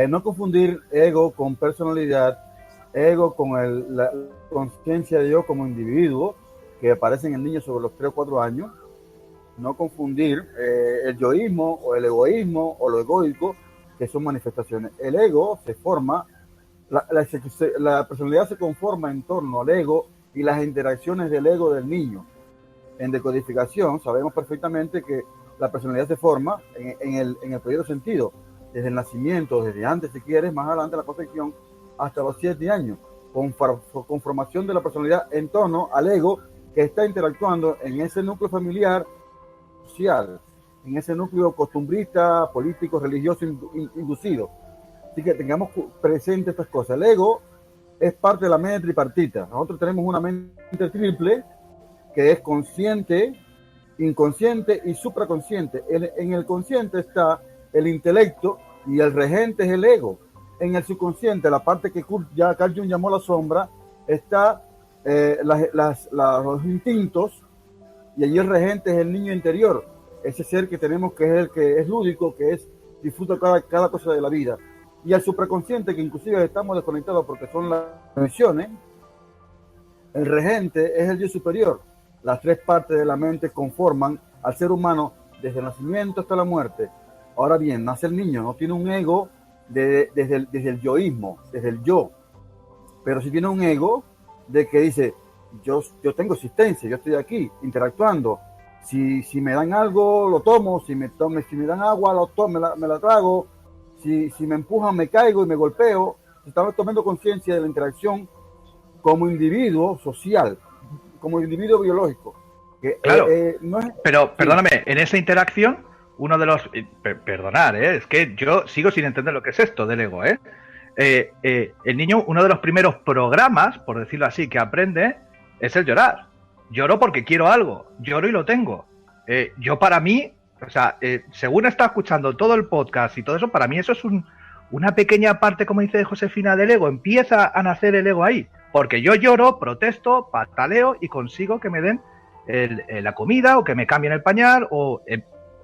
Speaker 18: No confundir ego con personalidad, ego con la conciencia de yo como individuo que aparece en el niño sobre los 3 o 4 años. No confundir el yoísmo o el egoísmo o lo egoico, que son manifestaciones. El ego se forma, la personalidad se conforma en torno al ego y las interacciones del ego del niño. En decodificación sabemos perfectamente que la personalidad se forma en el periodo sentido, desde el nacimiento, desde antes si quieres, más adelante la concepción, hasta los 7 años, con formación de la personalidad en torno al ego que está interactuando en ese núcleo familiar, social, en ese núcleo costumbrista, político, religioso inducido. Así que tengamos presente estas cosas. El ego es parte de la mente tripartita. Nosotros tenemos una mente triple que es consciente, inconsciente y supraconsciente. En el consciente está el intelecto y el regente es el ego. En el subconsciente, la parte que Carl Jung llamó la sombra, está los instintos, y allí el regente es el niño interior, ese ser que tenemos que es el que es lúdico, que disfruta cada cosa de la vida. y al supraconsciente, que inclusive estamos desconectados porque son las dimensiones. El regente es el yo superior. Las tres partes de la mente conforman al ser humano desde el nacimiento hasta la muerte. Ahora bien, nace el niño, no tiene un ego desde el yoísmo, desde el yo, pero sí tiene un ego de que dice, yo tengo existencia, yo estoy aquí interactuando. Si me dan algo, lo tomo. Si me dan agua, me la trago. Si me empujan, me caigo y me golpeo. Estamos tomando conciencia de la interacción como individuo social, como individuo biológico. Que,
Speaker 1: claro,
Speaker 18: no es...
Speaker 1: pero perdóname, en esa interacción, uno de los... Perdonar, es que yo sigo sin entender lo que es esto del ego, el niño, uno de los primeros programas, por decirlo así, que aprende es el llorar. Lloro porque quiero algo, lloro y lo tengo. Yo para mí, o sea, según está escuchando todo el podcast y todo eso, para mí eso es una pequeña parte, como dice Josefina, del ego. Empieza a nacer el ego ahí, porque yo lloro, protesto, pataleo y consigo que me den la comida o que me cambien el pañal o...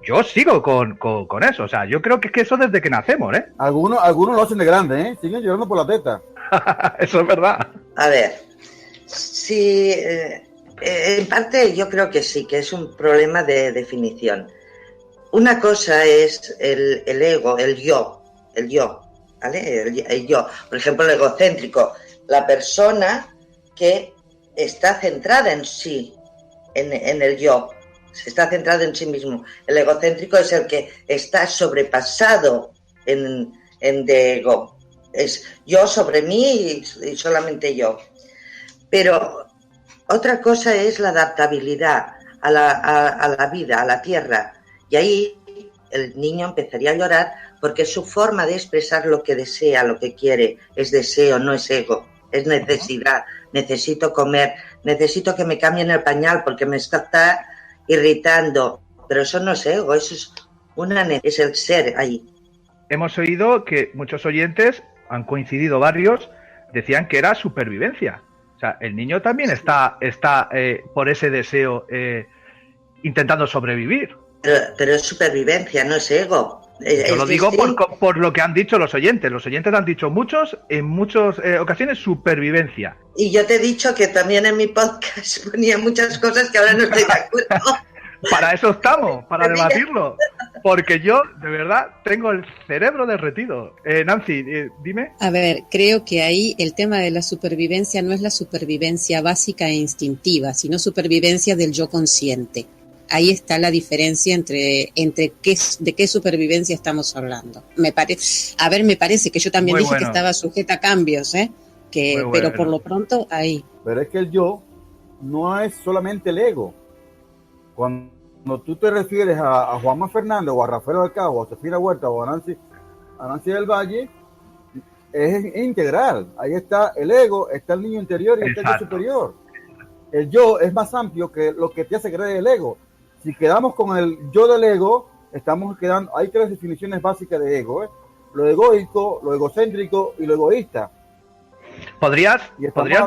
Speaker 1: yo sigo con eso, o sea, yo creo que es que eso desde que nacemos,
Speaker 18: Algunos lo hacen de grande, siguen llorando por la teta.
Speaker 1: Eso es verdad.
Speaker 19: A ver, sí, en parte yo creo que sí, que es un problema de definición. Una cosa es el ego, el yo, ¿vale? El yo, por ejemplo, el egocéntrico, la persona que está centrada en sí, en el yo. Se está centrado en sí mismo. El egocéntrico es el que está sobrepasado en de ego. Es yo sobre mí y solamente yo. Pero otra cosa es la adaptabilidad a la vida, a la tierra. Y ahí el niño empezaría a llorar porque es su forma de expresar lo que desea, lo que quiere. Es deseo, no es ego. Es necesidad. Necesito comer. Necesito que me cambien el pañal porque me está irritando, pero eso no es ego, eso es el ser ahí.
Speaker 1: Hemos oído que muchos oyentes, han coincidido varios, decían que era supervivencia. O sea, el niño también está por ese deseo intentando sobrevivir.
Speaker 19: Pero es supervivencia, no es ego.
Speaker 1: Yo lo digo por lo que han dicho los oyentes. Los oyentes han dicho en muchas ocasiones supervivencia.
Speaker 19: Y yo te he dicho que también en mi podcast ponía muchas cosas que ahora no estoy de acuerdo.
Speaker 1: Para eso estamos, para debatirlo. Porque yo, de verdad, tengo el cerebro derretido. Nancy, dime.
Speaker 2: A ver, creo que ahí el tema de la supervivencia no es la supervivencia básica e instintiva, sino supervivencia del yo consciente. Ahí está la diferencia entre de qué supervivencia estamos hablando. Me parece que yo también dije que estaba sujeta a cambios, pero por lo pronto ahí.
Speaker 18: Pero es que el yo no es solamente el ego. Cuando tú te refieres a Juanma Fernández o a Rafael Alcabo, a Sofía Huerta o a Nancy del Valle, es integral. Ahí está el ego, está el niño interior y está el yo superior. El yo es más amplio que lo que te hace creer el ego. Si quedamos con el yo del ego, estamos quedando... Hay tres definiciones básicas de ego, lo egoico, lo egocéntrico y lo egoísta.
Speaker 1: ¿Podrías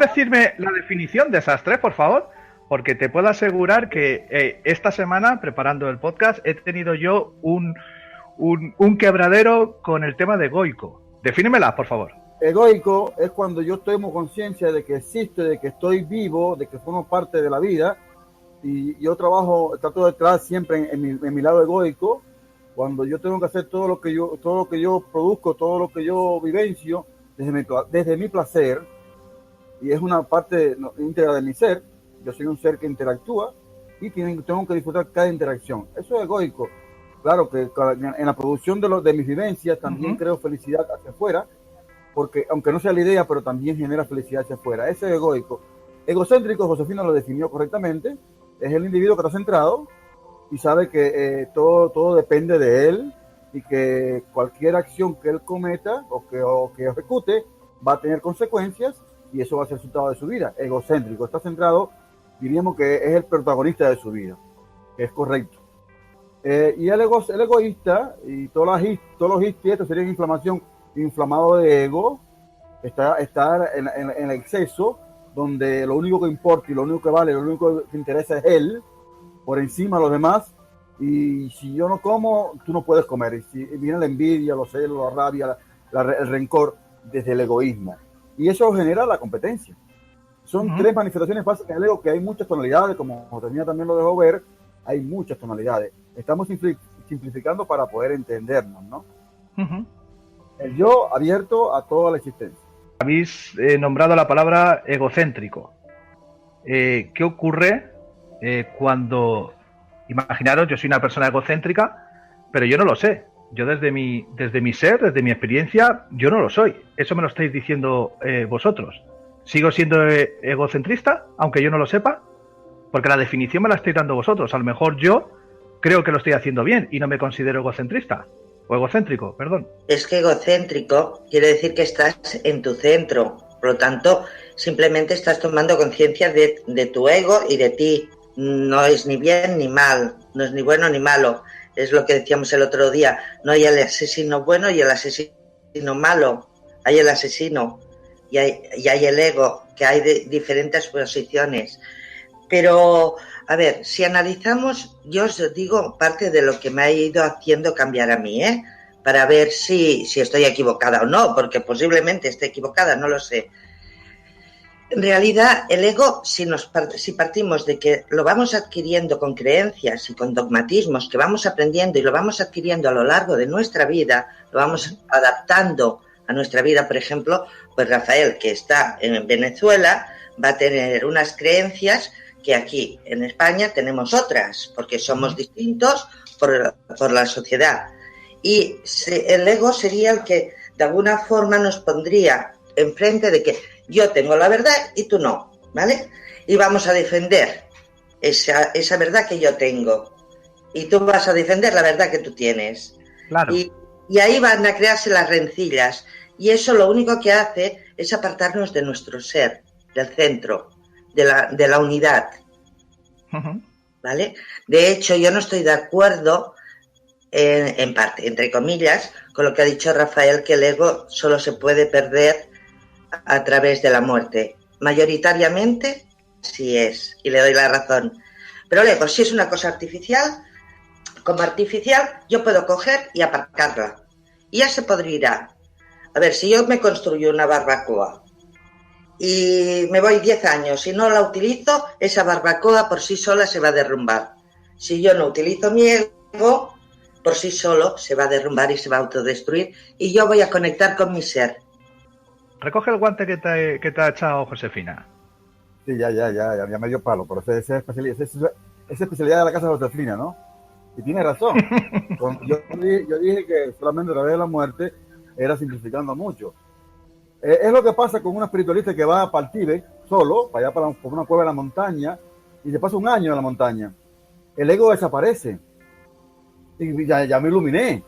Speaker 1: decirme la definición de esas tres, por favor? Porque te puedo asegurar que esta semana, preparando el podcast, he tenido yo un quebradero con el tema de egoico. Defínemela, por favor.
Speaker 18: Egoico es cuando yo tomo conciencia de que existo, de que estoy vivo, de que formo parte de la vida. Y yo trato de entrar siempre en mi lado egoico, cuando yo tengo que hacer todo lo que yo produzco, todo lo que yo vivencio desde mi placer, y es una parte íntegra de mi ser. Yo soy un ser que interactúa y tengo que disfrutar cada interacción. Eso es egoico. Claro que en la producción de mis vivencias también creo felicidad hacia afuera, porque aunque no sea la idea, pero también genera felicidad hacia afuera. Ese es egoico. Egocéntrico, Josefina lo definió correctamente. Es el individuo que está centrado y sabe que todo depende de él y que cualquier acción que él cometa o que ejecute va a tener consecuencias y eso va a ser resultado de su vida. Egocéntrico, está centrado, diríamos que es el protagonista de su vida, que es correcto. Y el egoísta y todos los esto serían inflamado de ego, estar en el exceso, donde lo único que importa y lo único que vale, lo único que interesa es él, por encima de los demás, y si yo no como, tú no puedes comer, y si viene la envidia, los celos, la rabia, el rencor desde el egoísmo. Y eso genera la competencia. Son tres manifestaciones básicas del ego, que hay muchas tonalidades, como Josefina también lo dejó ver, hay muchas tonalidades. Estamos simplificando para poder entendernos, ¿no? El yo abierto a toda la existencia.
Speaker 1: Habéis nombrado la palabra egocéntrico. ¿Qué ocurre cuando, imaginaros, yo soy una persona egocéntrica, pero yo no lo sé? Yo desde mi ser, desde mi experiencia, yo no lo soy. Eso me lo estáis diciendo vosotros. ¿Sigo siendo egocentrista, aunque yo no lo sepa? Porque la definición me la estáis dando vosotros. A lo mejor yo creo que lo estoy haciendo bien y no me considero egocentrista. O egocéntrico, perdón.
Speaker 19: Es que egocéntrico quiere decir que estás en tu centro. Por lo tanto, simplemente estás tomando conciencia de tu ego y de ti. No es ni bien ni mal, no es ni bueno ni malo. Es lo que decíamos el otro día. No hay el asesino bueno y el asesino malo. Hay el asesino y hay el ego, que hay de diferentes posiciones. Pero, a ver, si analizamos, yo os digo parte de lo que me ha ido haciendo cambiar a mí, para ver si estoy equivocada o no, porque posiblemente esté equivocada, no lo sé. En realidad, el ego, si partimos de que lo vamos adquiriendo con creencias y con dogmatismos que vamos aprendiendo y lo vamos adquiriendo a lo largo de nuestra vida, lo vamos adaptando a nuestra vida, por ejemplo, pues Rafael, que está en Venezuela, va a tener unas creencias que aquí en España tenemos otras, porque somos distintos por la sociedad. Y el ego sería el que de alguna forma nos pondría enfrente de que yo tengo la verdad y tú no, ¿vale? Y vamos a defender esa verdad que yo tengo. Y tú vas a defender la verdad que tú tienes.
Speaker 1: Claro.
Speaker 19: Y ahí van a crearse las rencillas. Y eso lo único que hace es apartarnos de nuestro ser, del centro, de la unidad. ¿Vale? De hecho, yo no estoy de acuerdo, en parte, entre comillas, con lo que ha dicho Rafael, que el ego solo se puede perder a través de la muerte. Mayoritariamente, sí es, y le doy la razón. Pero el ego, si es una cosa artificial, como artificial, yo puedo coger y aparcarla. Y ya se podrirá. A ver, si yo me construyo una barbacoa y me voy 10 años y no la utilizo, esa barbacoa por sí sola se va a derrumbar. Si yo no utilizo mi ego, por sí solo se va a derrumbar y se va a autodestruir y yo voy a conectar con mi ser.
Speaker 1: Recoge el guante que te ha echado Josefina.
Speaker 18: Sí, ya me dio palo, pero esa es especialidad de la casa de Josefina, ¿no? Y tiene razón. Yo dije que solamente a través de la muerte era simplificando mucho. Es lo que pasa con un espiritualista que va para el Tíbet solo, para allá por una cueva en la montaña, y se pasa un año en la montaña. El ego desaparece. Y ya me iluminé.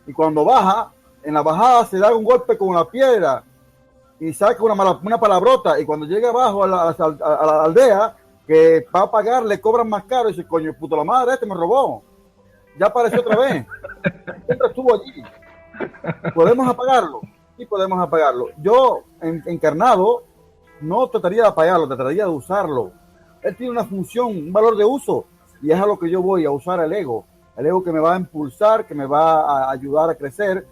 Speaker 18: Y cuando baja, en la bajada se da un golpe con la piedra y saca una palabrota. Y cuando llega abajo a la aldea, que va a pagar, le cobran más caro. Y dice, coño, puto la madre, me robó. Ya apareció otra vez. Siempre estuvo allí. ¿Podemos apagarlo? Sí, podemos apagarlo. Yo, encarnado, no trataría de apagarlo, trataría de usarlo. Él tiene una función, un valor de uso, y es a lo que yo voy a usar el ego que me va a impulsar, que me va a ayudar a crecer,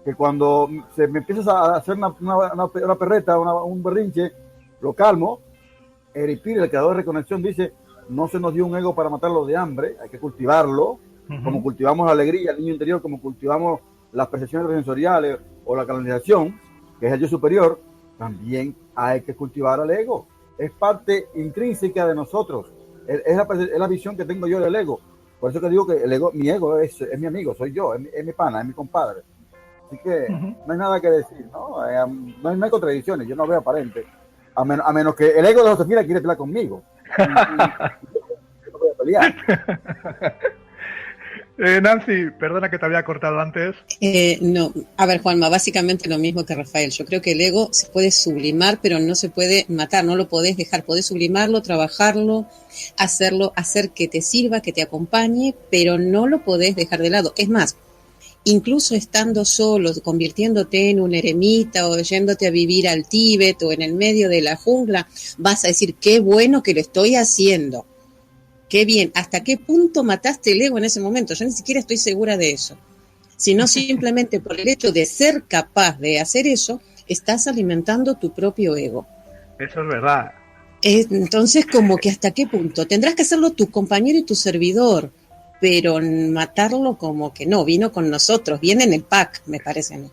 Speaker 18: que cuando se me empiezas a hacer una perreta, un berrinche, lo calmo. Eric Piri, el creador de Reconexión, dice, no se nos dio un ego para matarlo de hambre, hay que cultivarlo, como cultivamos la alegría, el niño interior, como cultivamos las percepciones sensoriales o la canalización, que es el yo superior, también hay que cultivar al ego. Es parte intrínseca de nosotros. Es la visión que tengo yo del ego. Por eso que digo que el ego, mi ego es mi amigo, soy yo, es mi pana, es mi compadre. Así que no hay nada que decir, ¿no? No hay contradicciones, yo no veo aparente. A menos que el ego de Josefina quiere pelear conmigo. Yo no voy a pelear.
Speaker 1: Nancy, perdona que te había cortado antes.
Speaker 2: No, a ver, Juanma, básicamente lo mismo que Rafael. Yo creo que el ego se puede sublimar, pero no se puede matar, no lo podés dejar. Podés sublimarlo, trabajarlo, hacer que te sirva, que te acompañe, pero no lo podés dejar de lado. Es más, incluso estando solo, convirtiéndote en un eremita o yéndote a vivir al Tíbet o en el medio de la jungla, vas a decir, qué bueno que lo estoy haciendo. Qué bien, ¿hasta qué punto mataste el ego en ese momento? Yo ni siquiera estoy segura de eso.
Speaker 20: sino simplemente por el hecho de ser capaz de hacer eso, estás alimentando tu propio ego.
Speaker 1: Eso es verdad.
Speaker 20: Entonces, como que hasta qué punto tendrás que hacerlo tu compañero y tu servidor, pero matarlo como que no, vino con nosotros, viene en el pack, me parece a mí.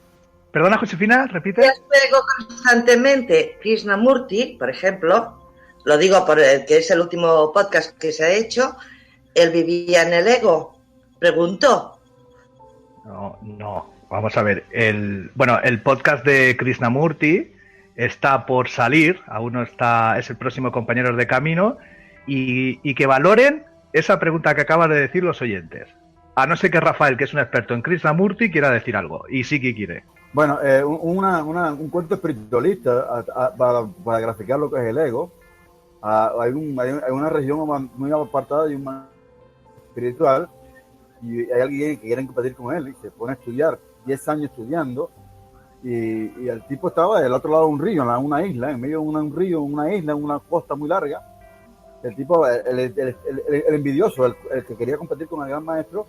Speaker 1: Perdona, Josefina, repite.
Speaker 19: Yo juego constantemente Krishnamurti, por ejemplo, lo digo porque es el último podcast que se ha hecho, él vivía en el ego, preguntó.
Speaker 1: No, vamos a ver, el podcast de Krishnamurti está por salir, aún no está, es el próximo Compañeros de Camino, y que valoren esa pregunta que acaban de decir los oyentes. A no ser que Rafael, que es un experto en Krishnamurti, quiera decir algo, y sí que quiere.
Speaker 18: Bueno, un cuento espiritualista para graficar lo que es el ego. Hay una región muy apartada de un maestro espiritual y hay alguien que quiere competir con él y se pone a estudiar, 10 años estudiando, y el tipo estaba del otro lado de un río, en una isla, en medio de un río, una isla, una costa muy larga. El tipo, el envidioso, el que quería competir con el gran maestro,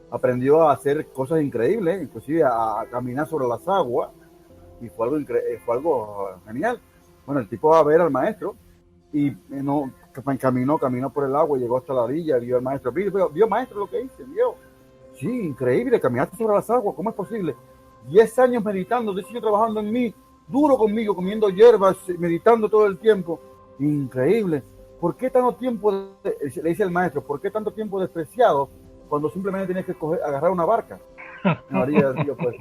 Speaker 18: aprendió a hacer cosas increíbles, inclusive a caminar sobre las aguas, y fue algo genial. Bueno, el tipo va a ver al maestro y caminó por el agua, llegó hasta la orilla, vio al maestro, vio maestro lo que hice, vio. Sí, increíble, caminaste sobre las aguas, ¿cómo es posible? 10 años meditando, 10 años trabajando en mí, duro conmigo, comiendo hierbas, meditando todo el tiempo. Increíble. ¿Por qué tanto tiempo, le dice el maestro, por qué tanto tiempo despreciado cuando simplemente tienes que agarrar una barca? María, Dios, pues.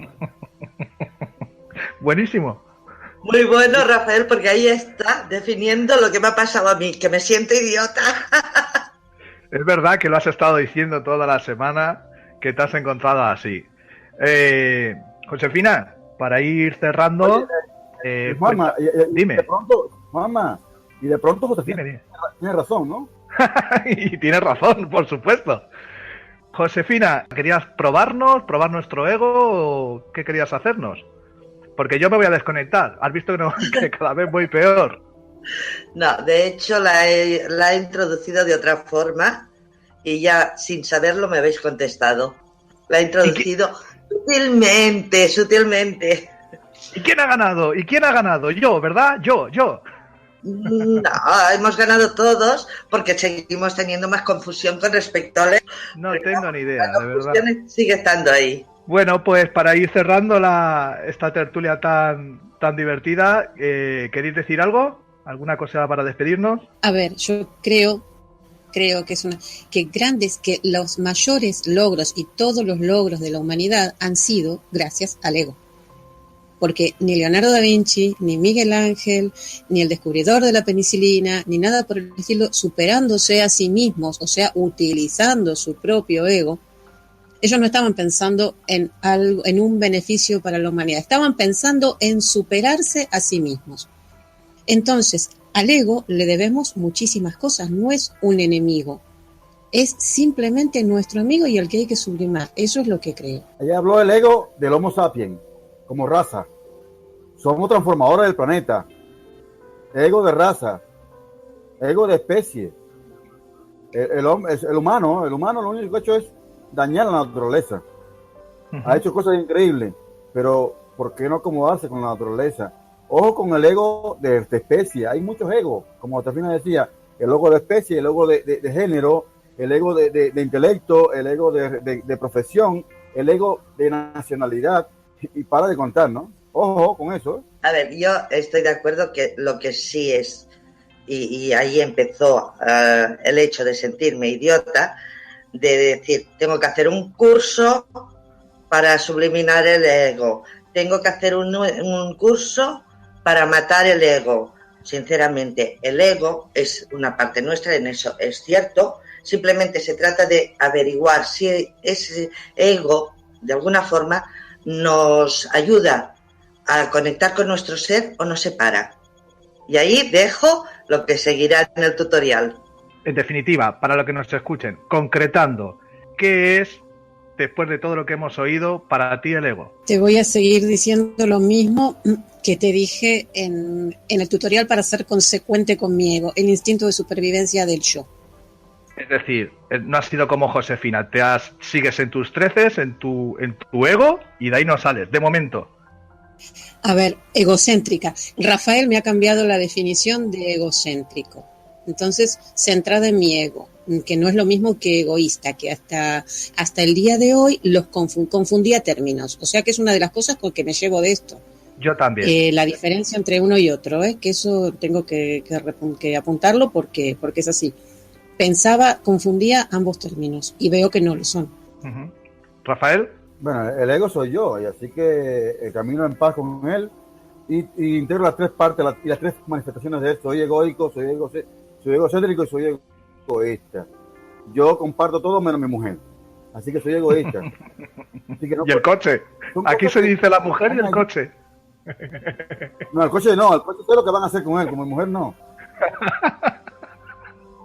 Speaker 1: Buenísimo.
Speaker 19: Muy bueno, Rafael, porque ahí está definiendo lo que me ha pasado a mí, que me siento idiota.
Speaker 1: Es verdad que lo has estado diciendo toda la semana, que te has encontrado así. Josefina, para ir cerrando...
Speaker 18: Juanma,
Speaker 1: dime.
Speaker 18: Y de pronto Josefina tiene razón, ¿no?
Speaker 1: Y tienes razón, por supuesto. Josefina, ¿querías probar nuestro ego o qué querías hacernos? Porque yo me voy a desconectar. Has visto que cada vez voy peor.
Speaker 19: No, de hecho la he introducido de otra forma y ya sin saberlo me habéis contestado. La he introducido sutilmente.
Speaker 1: ¿Y quién ha ganado? Yo, ¿verdad? Yo.
Speaker 19: No, hemos ganado todos porque seguimos teniendo más confusión con respecto a...
Speaker 1: No tengo ni idea, de verdad.
Speaker 19: Sigue estando ahí.
Speaker 1: Bueno, pues para ir cerrando esta tertulia tan divertida, ¿queréis decir algo? ¿Alguna cosa para despedirnos?
Speaker 20: A ver, yo creo que los mayores logros y todos los logros de la humanidad han sido gracias al ego. Porque ni Leonardo da Vinci, ni Miguel Ángel, ni el descubridor de la penicilina, ni nada por el estilo, superándose a sí mismos, o sea, utilizando su propio ego, ellos no estaban pensando en un beneficio para la humanidad, estaban pensando en superarse a sí mismos. Entonces, al ego le debemos muchísimas cosas, no es un enemigo, es simplemente nuestro amigo y el que hay que sublimar, eso es lo que creo.
Speaker 18: Ella habló del ego del Homo sapiens, como raza. Somos transformadores del planeta. Ego de raza. Ego de especie. El humano lo único que ha hecho es dañar la naturaleza. Ha hecho cosas increíbles, pero ¿por qué no acomodarse con la naturaleza? Ojo con el ego de especie. Hay muchos egos, como Josefina decía, el ego de especie, el ego de género, el ego de intelecto, el ego de profesión, el ego de nacionalidad, y para de contar, ¿no? Ojo con eso.
Speaker 19: A ver, yo estoy de acuerdo que lo que sí es, y ahí empezó el hecho de sentirme idiota, de decir, tengo que hacer un curso para subliminar el ego, tengo que hacer un curso para matar el ego. Sinceramente, el ego es una parte nuestra, en eso es cierto, simplemente se trata de averiguar si ese ego, de alguna forma, nos ayuda a conectar con nuestro ser o nos separa. Y ahí dejo lo que seguirá en el tutorial.
Speaker 1: En definitiva, para lo que nos escuchen, concretando, ¿qué es, después de todo lo que hemos oído, para ti el ego?
Speaker 20: Te voy a seguir diciendo lo mismo que te dije en el tutorial para ser consecuente con mi ego, el instinto de supervivencia del yo.
Speaker 1: Es decir, no has sido como Josefina, sigues en tus treces, en tu ego, y de ahí no sales, de momento.
Speaker 20: A ver, egocéntrica. Rafael me ha cambiado la definición de egocéntrico. Entonces, centrada en mi ego, que no es lo mismo que egoísta, que hasta el día de hoy los confundía términos. O sea que es una de las cosas con que me llevo de esto.
Speaker 1: Yo también.
Speaker 20: La diferencia entre uno y otro, que eso tengo que apuntarlo porque es así. Confundía ambos términos y veo que no lo son.
Speaker 1: Uh-huh. ¿Rafael?
Speaker 18: Bueno, el ego soy yo, y así que camino en paz con él y integro las tres partes y las tres manifestaciones de él. Soy egoico, soy egocéntrico y soy egoísta. Yo comparto todo menos mi mujer, así que soy egoísta. Así que no,
Speaker 1: ¿y el coche? Aquí se dice la mujer y el coche.
Speaker 18: No, el coche no, el coche sé lo que van a hacer con él, como mi mujer no.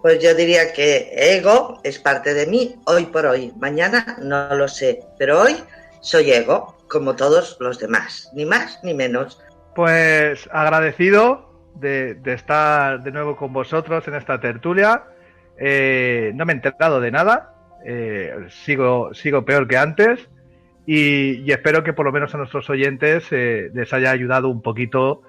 Speaker 19: Pues yo diría que ego es parte de mí hoy por hoy. Mañana no lo sé, pero hoy soy ego, como todos los demás, ni más ni menos.
Speaker 1: Pues agradecido de estar de nuevo con vosotros en esta tertulia. No me he enterado de nada, sigo peor que antes y espero que por lo menos a nuestros oyentes les haya ayudado un poquito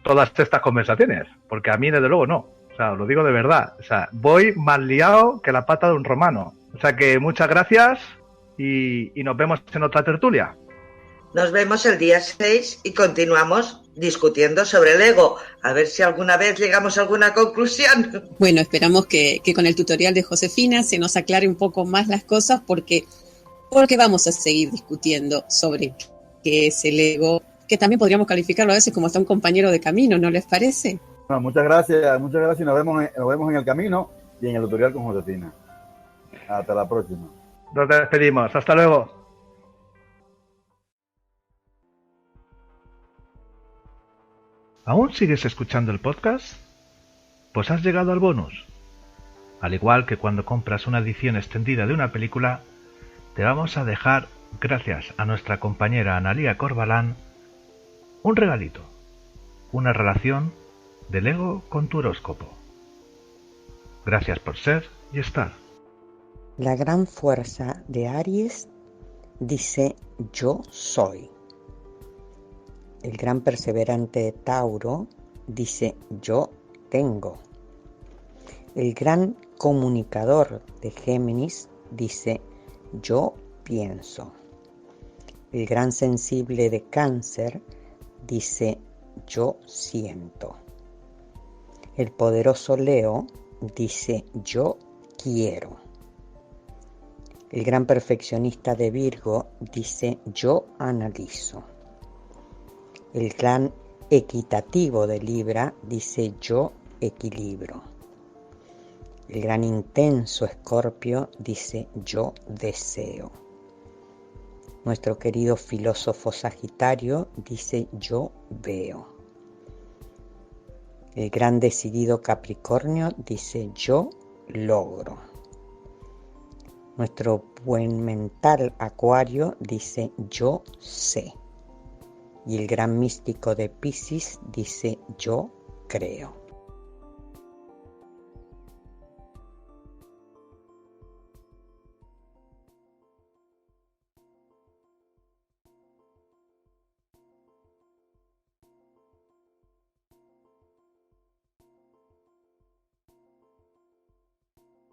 Speaker 1: todas estas conversaciones, porque a mí desde luego no. O sea, os lo digo de verdad. O sea, voy más liado que la pata de un romano. O sea que muchas gracias y nos vemos en otra tertulia.
Speaker 19: Nos vemos el día 6 y continuamos discutiendo sobre el ego. A ver si alguna vez llegamos a alguna conclusión.
Speaker 20: Bueno, esperamos que con el tutorial de Josefina se nos aclare un poco más las cosas porque vamos a seguir discutiendo sobre qué es el ego, que también podríamos calificarlo a veces como hasta un compañero de camino, ¿no les parece?
Speaker 18: Bueno, muchas gracias y nos vemos en el camino y en el tutorial con Josefina. Hasta la próxima.
Speaker 1: Nos despedimos, hasta luego. ¿Aún sigues escuchando el podcast? Pues has llegado al bonus. Al igual que cuando compras una edición extendida de una película, te vamos a dejar, gracias a nuestra compañera Analía Corbalán, un regalito, una relación del ego con tu horóscopo. Gracias por ser y estar.
Speaker 9: La gran fuerza de Aries dice yo soy. El gran perseverante de Tauro dice yo tengo. El gran comunicador de Géminis dice yo pienso. El gran sensible de Cáncer dice yo siento. El poderoso Leo dice yo quiero. El gran perfeccionista de Virgo dice yo analizo. El gran equitativo de Libra dice yo equilibro. El gran intenso Escorpio dice yo deseo. Nuestro querido filósofo Sagitario dice yo veo. El gran decidido Capricornio dice yo logro. Nuestro buen mental Acuario dice yo sé. Y el gran místico de Piscis dice yo creo.